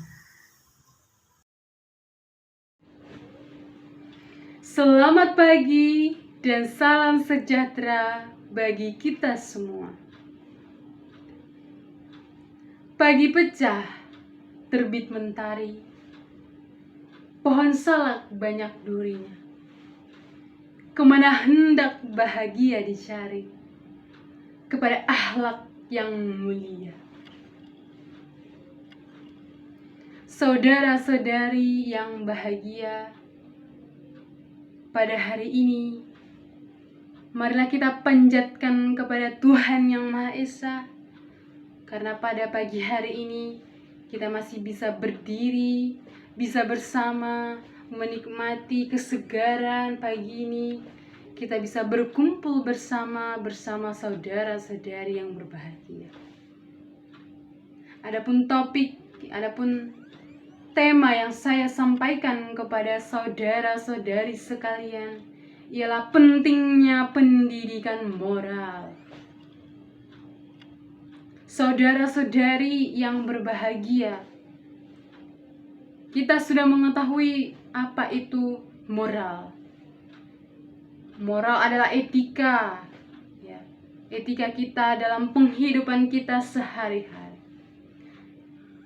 Selamat pagi dan salam sejahtera bagi kita semua. Pagi pecah, terbit mentari, pohon salak banyak durinya. Kemana hendak bahagia dicari? Kepada akhlak yang mulia. Saudara-saudari yang bahagia, pada hari ini, marilah kita panjatkan kepada Tuhan Yang Maha Esa, karena pada pagi hari ini kita masih bisa berdiri, bisa bersama, menikmati kesegaran pagi ini. Kita bisa berkumpul bersama saudara-saudari yang berbahagia. Adapun tema yang saya sampaikan kepada saudara-saudari sekalian ialah pentingnya pendidikan moral. Saudara-saudari yang berbahagia, kita sudah mengetahui apa itu moral. Moral adalah etika, etika kita dalam penghidupan kita sehari-hari.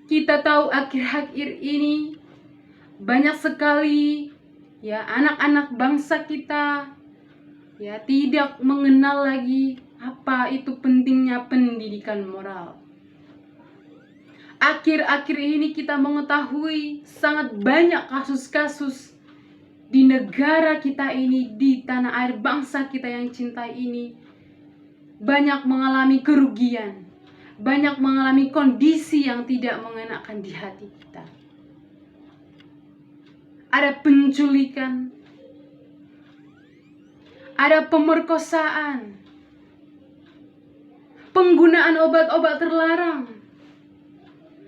Kita tahu akhir-akhir ini banyak sekali anak-anak bangsa kita tidak mengenal lagi apa itu pentingnya pendidikan moral. Akhir-akhir ini kita mengetahui sangat banyak kasus-kasus di negara kita ini, di tanah air bangsa kita yang cintai ini, banyak mengalami kerugian, banyak mengalami kondisi yang tidak mengenakan di hati kita. Ada penculikan, ada pemerkosaan, penggunaan obat-obat terlarang,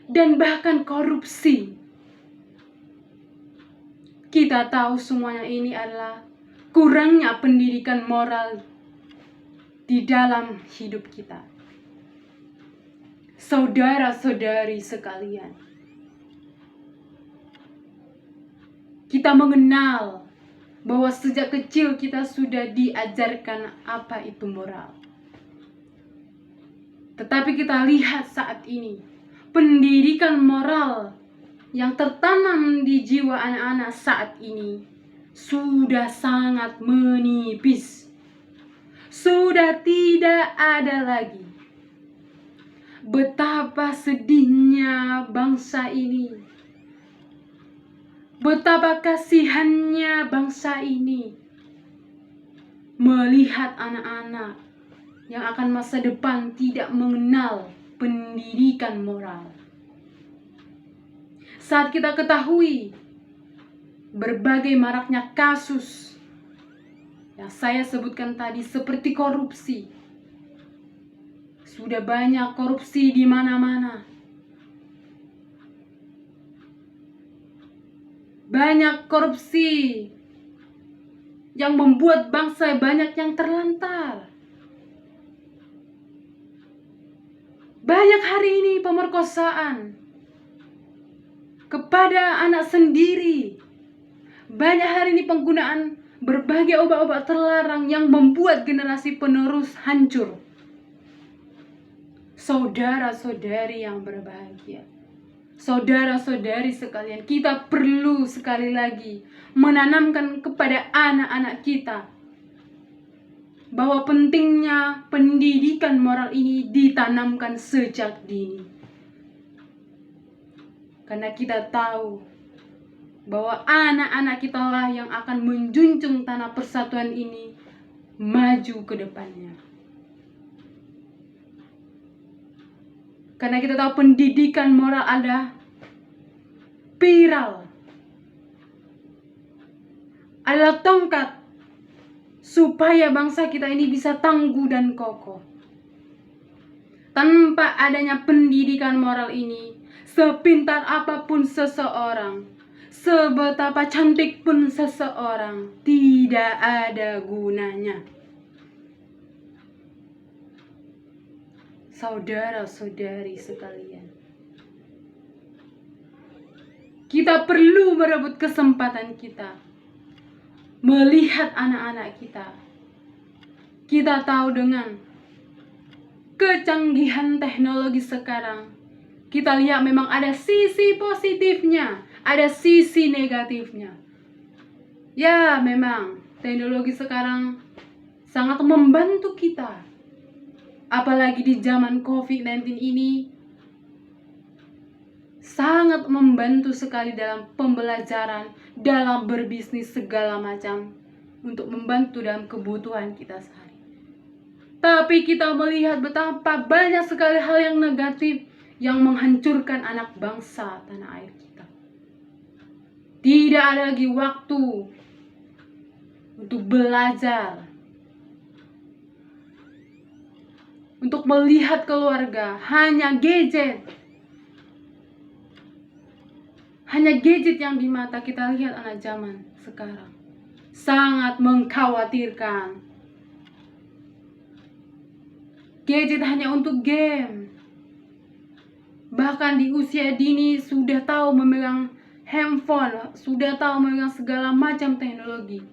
dan bahkan korupsi. Kita tahu semuanya ini adalah kurangnya pendidikan moral di dalam hidup kita. Saudara-saudari sekalian, kita mengenal bahwa sejak kecil kita sudah diajarkan apa itu moral. Tetapi kita lihat saat ini, pendidikan moral yang tertanam di jiwa anak-anak saat ini sudah sangat menipis. Sudah tidak ada lagi. Betapa sedihnya bangsa ini. Betapa kasihannya bangsa ini melihat anak-anak yang akan masa depan tidak mengenal pendidikan moral. Saat kita ketahui berbagai maraknya kasus yang saya sebutkan tadi seperti korupsi. Sudah banyak korupsi di mana-mana. Banyak korupsi yang membuat bangsa banyak yang terlantar. Banyak hari ini pemerkosaan kepada anak sendiri. Banyak hari ini penggunaan berbagai obat-obat terlarang yang membuat generasi penerus hancur. Saudara-saudari yang berbahagia, saudara-saudari sekalian, kita perlu sekali lagi menanamkan kepada anak-anak kita bahwa pentingnya pendidikan moral ini ditanamkan sejak dini. Karena kita tahu bahwa anak-anak kita lah yang akan menjunjung tanah persatuan ini maju ke depannya. Karena kita tahu pendidikan moral adalah piral, adalah tongkat supaya bangsa kita ini bisa tangguh dan kokoh. Tanpa adanya pendidikan moral ini, sepintar apapun seseorang, sebetapa cantik pun seseorang, tidak ada gunanya. Saudara-saudari sekalian, kita perlu merebut kesempatan kita melihat anak-anak kita. Kita tahu dengan kecanggihan teknologi sekarang, kita lihat memang ada sisi positifnya, ada sisi negatifnya. Ya, memang teknologi sekarang sangat membantu kita. Apalagi di zaman COVID-19 ini, sangat membantu sekali dalam pembelajaran, dalam berbisnis segala macam, untuk membantu dalam kebutuhan kita sehari. Tapi kita melihat betapa banyak sekali hal yang negatif yang menghancurkan anak bangsa tanah air kita. Tidak ada lagi waktu untuk belajar, untuk melihat keluarga, hanya gadget. Hanya gadget yang di mata. Kita lihat anak zaman sekarang. Sangat mengkhawatirkan. Gadget hanya untuk game. Bahkan di usia dini sudah tahu memegang handphone, sudah tahu memegang segala macam teknologi.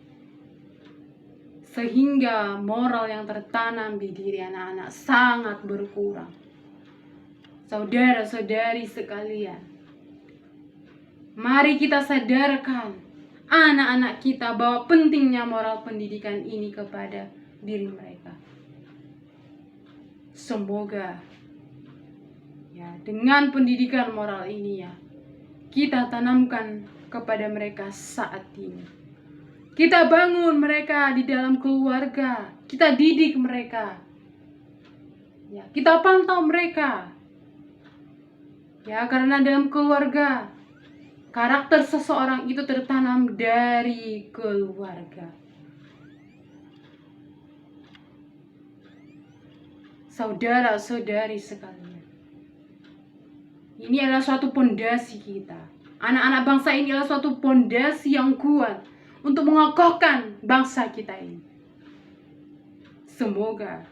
Sehingga moral yang tertanam di diri anak-anak sangat berkurang. Saudara-saudari sekalian, mari kita sadarkan anak-anak kita bahwa pentingnya moral pendidikan ini kepada diri mereka. Semoga ya dengan pendidikan moral ini ya kita tanamkan kepada mereka saat ini. Kita bangun mereka di dalam keluarga, kita didik mereka. Ya, kita pantau mereka. Ya, karena dalam keluarga karakter seseorang itu tertanam dari keluarga. Saudara-saudari sekalian, ini adalah suatu pondasi kita. Anak-anak bangsa ini adalah suatu pondasi yang kuat untuk mengokohkan bangsa kita ini. Semoga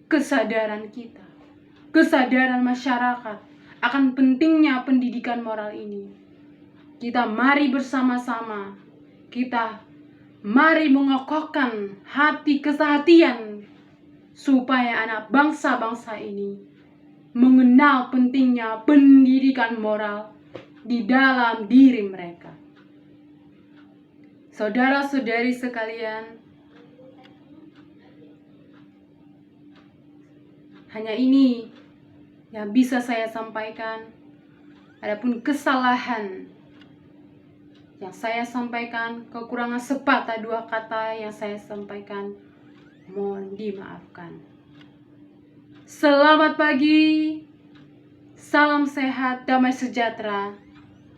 kesadaran kita, kesadaran masyarakat akan pentingnya pendidikan moral ini, kita mari bersama-sama, kita mari mengokohkan hati kesehatian supaya anak bangsa-bangsa ini mengenal pentingnya pendidikan moral di dalam diri mereka. Saudara-saudari sekalian, hanya ini yang bisa saya sampaikan. Adapun kesalahan yang saya sampaikan, kekurangan sepatah dua kata yang saya sampaikan, mohon dimaafkan. Selamat pagi, salam sehat, damai sejahtera.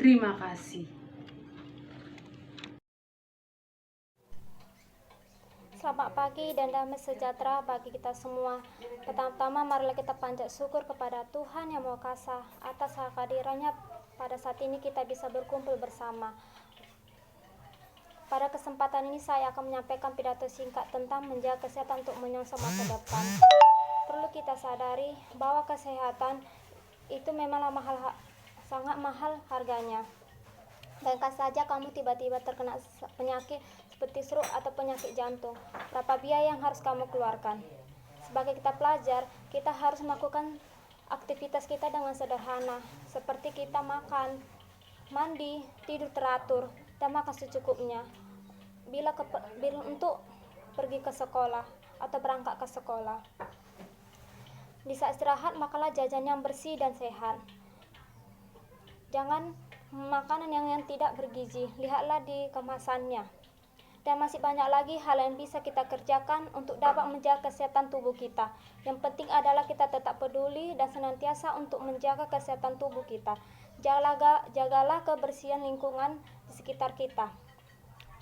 Terima kasih. Selamat pagi dan damai sejahtera bagi kita semua. Pertama-tama marilah kita panjat syukur kepada Tuhan Yang Maha Kuasa atas kehadirannya pada saat ini kita bisa berkumpul bersama. Pada kesempatan ini saya akan menyampaikan pidato singkat tentang menjaga kesehatan untuk menyongsong masa depan. perlu kita sadari bahwa kesehatan itu memanglah sangat mahal harganya. Bayangkan saja kamu tiba-tiba terkena penyakit seperti stroke atau penyakit jantung. Berapa biaya yang harus kamu keluarkan? Sebagai kita pelajar, kita harus melakukan aktivitas kita dengan sederhana, seperti kita makan, mandi, tidur teratur, dan makan secukupnya. Bila untuk pergi ke sekolah atau berangkat ke sekolah. Di saat istirahat, makanlah jajan yang bersih dan sehat. Jangan makanan yang tidak bergizi, lihatlah di kemasannya. Dan masih banyak lagi hal yang bisa kita kerjakan untuk dapat menjaga kesehatan tubuh kita. Yang penting adalah kita tetap peduli dan senantiasa untuk menjaga kesehatan tubuh kita. Jagalah kebersihan lingkungan di sekitar kita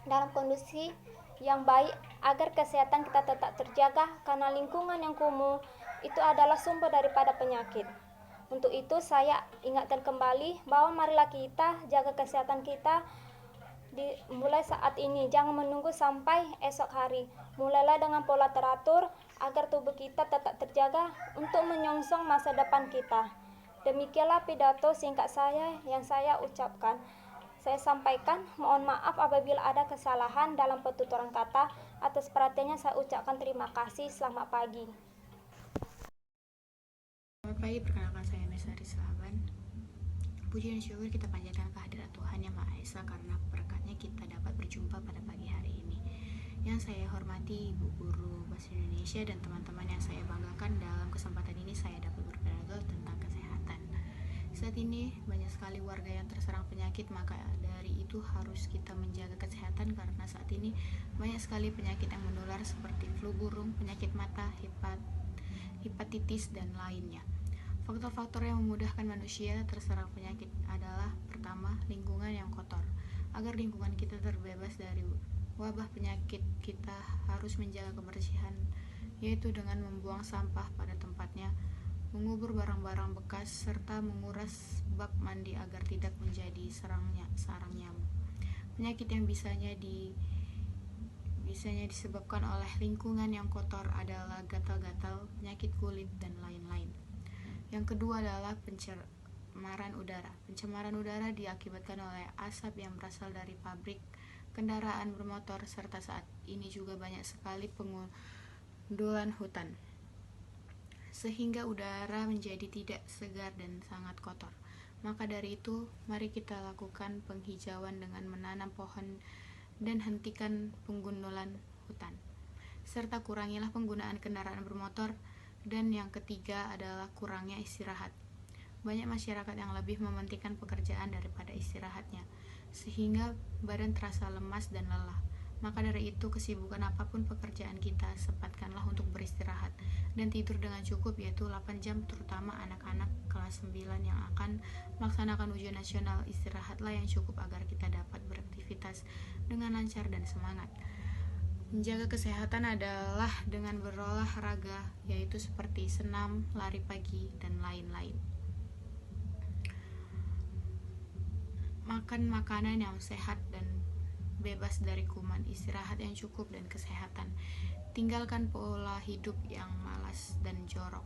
dalam kondisi yang baik agar kesehatan kita tetap terjaga, karena lingkungan yang kumuh itu adalah sumber daripada penyakit. Untuk itu saya ingatkan kembali bahwa marilah kita jaga kesehatan kita mulai saat ini, jangan menunggu sampai esok hari. Mulailah dengan pola teratur agar tubuh kita tetap terjaga untuk menyongsong masa depan kita. Demikianlah pidato singkat saya yang saya ucapkan. Saya sampaikan, mohon maaf apabila ada kesalahan dalam penuturan kata. Atas perhatiannya saya ucapkan terima kasih. Selamat pagi. Selamat pagi, perkenalkan saya Mesari Selaban. Puji dan syukur kita panjatkan kehadirat Tuhan Yang Maha Esa karena berkatnya kita dapat berjumpa pada pagi hari ini. Yang saya hormati Ibu Guru Bahasa Indonesia dan teman-teman yang saya banggakan, dalam kesempatan ini saya dapat berdialog tentang kesehatan. Saat ini banyak sekali warga yang terserang penyakit, maka dari itu harus kita menjaga kesehatan karena saat ini banyak sekali penyakit yang menular seperti flu burung, penyakit mata, hepatitis, dan lainnya. Faktor-faktor yang memudahkan manusia terserang penyakit adalah pertama, lingkungan yang kotor. Agar lingkungan kita terbebas dari wabah penyakit, kita harus menjaga kebersihan, yaitu dengan membuang sampah pada tempatnya, mengubur barang-barang bekas, serta menguras bak mandi agar tidak menjadi sarang nyamuk. Penyakit yang bisanya disebabkan oleh lingkungan yang kotor adalah gatal-gatal, penyakit kulit, dan lain-lain. Yang kedua adalah pencemaran udara. Pencemaran udara diakibatkan oleh asap yang berasal dari pabrik, kendaraan bermotor, serta saat ini juga banyak sekali pengundulan hutan, sehingga udara menjadi tidak segar dan sangat kotor. Maka dari itu, mari kita lakukan penghijauan dengan menanam pohon dan hentikan pengundulan hutan, serta kurangilah penggunaan kendaraan bermotor. Dan yang ketiga adalah kurangnya istirahat. Banyak masyarakat yang lebih mementingkan pekerjaan daripada istirahatnya, sehingga badan terasa lemas dan lelah. Maka dari itu, kesibukan apapun pekerjaan kita, sempatkanlah untuk beristirahat dan tidur dengan cukup, yaitu 8 jam, terutama anak-anak kelas 9 yang akan melaksanakan ujian nasional. Istirahatlah yang cukup agar kita dapat beraktivitas dengan lancar dan semangat. Menjaga kesehatan adalah dengan berolahraga, yaitu seperti senam, lari pagi, dan lain-lain. Makan makanan yang sehat dan bebas dari kuman, istirahat yang cukup, dan kesehatan. Tinggalkan pola hidup yang malas dan jorok.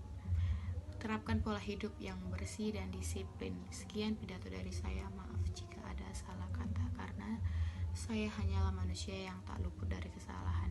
Terapkan pola hidup yang bersih dan disiplin. Sekian pidato dari saya. Maaf jika ada salah kata, karena saya hanyalah manusia yang tak luput dari kesalahan.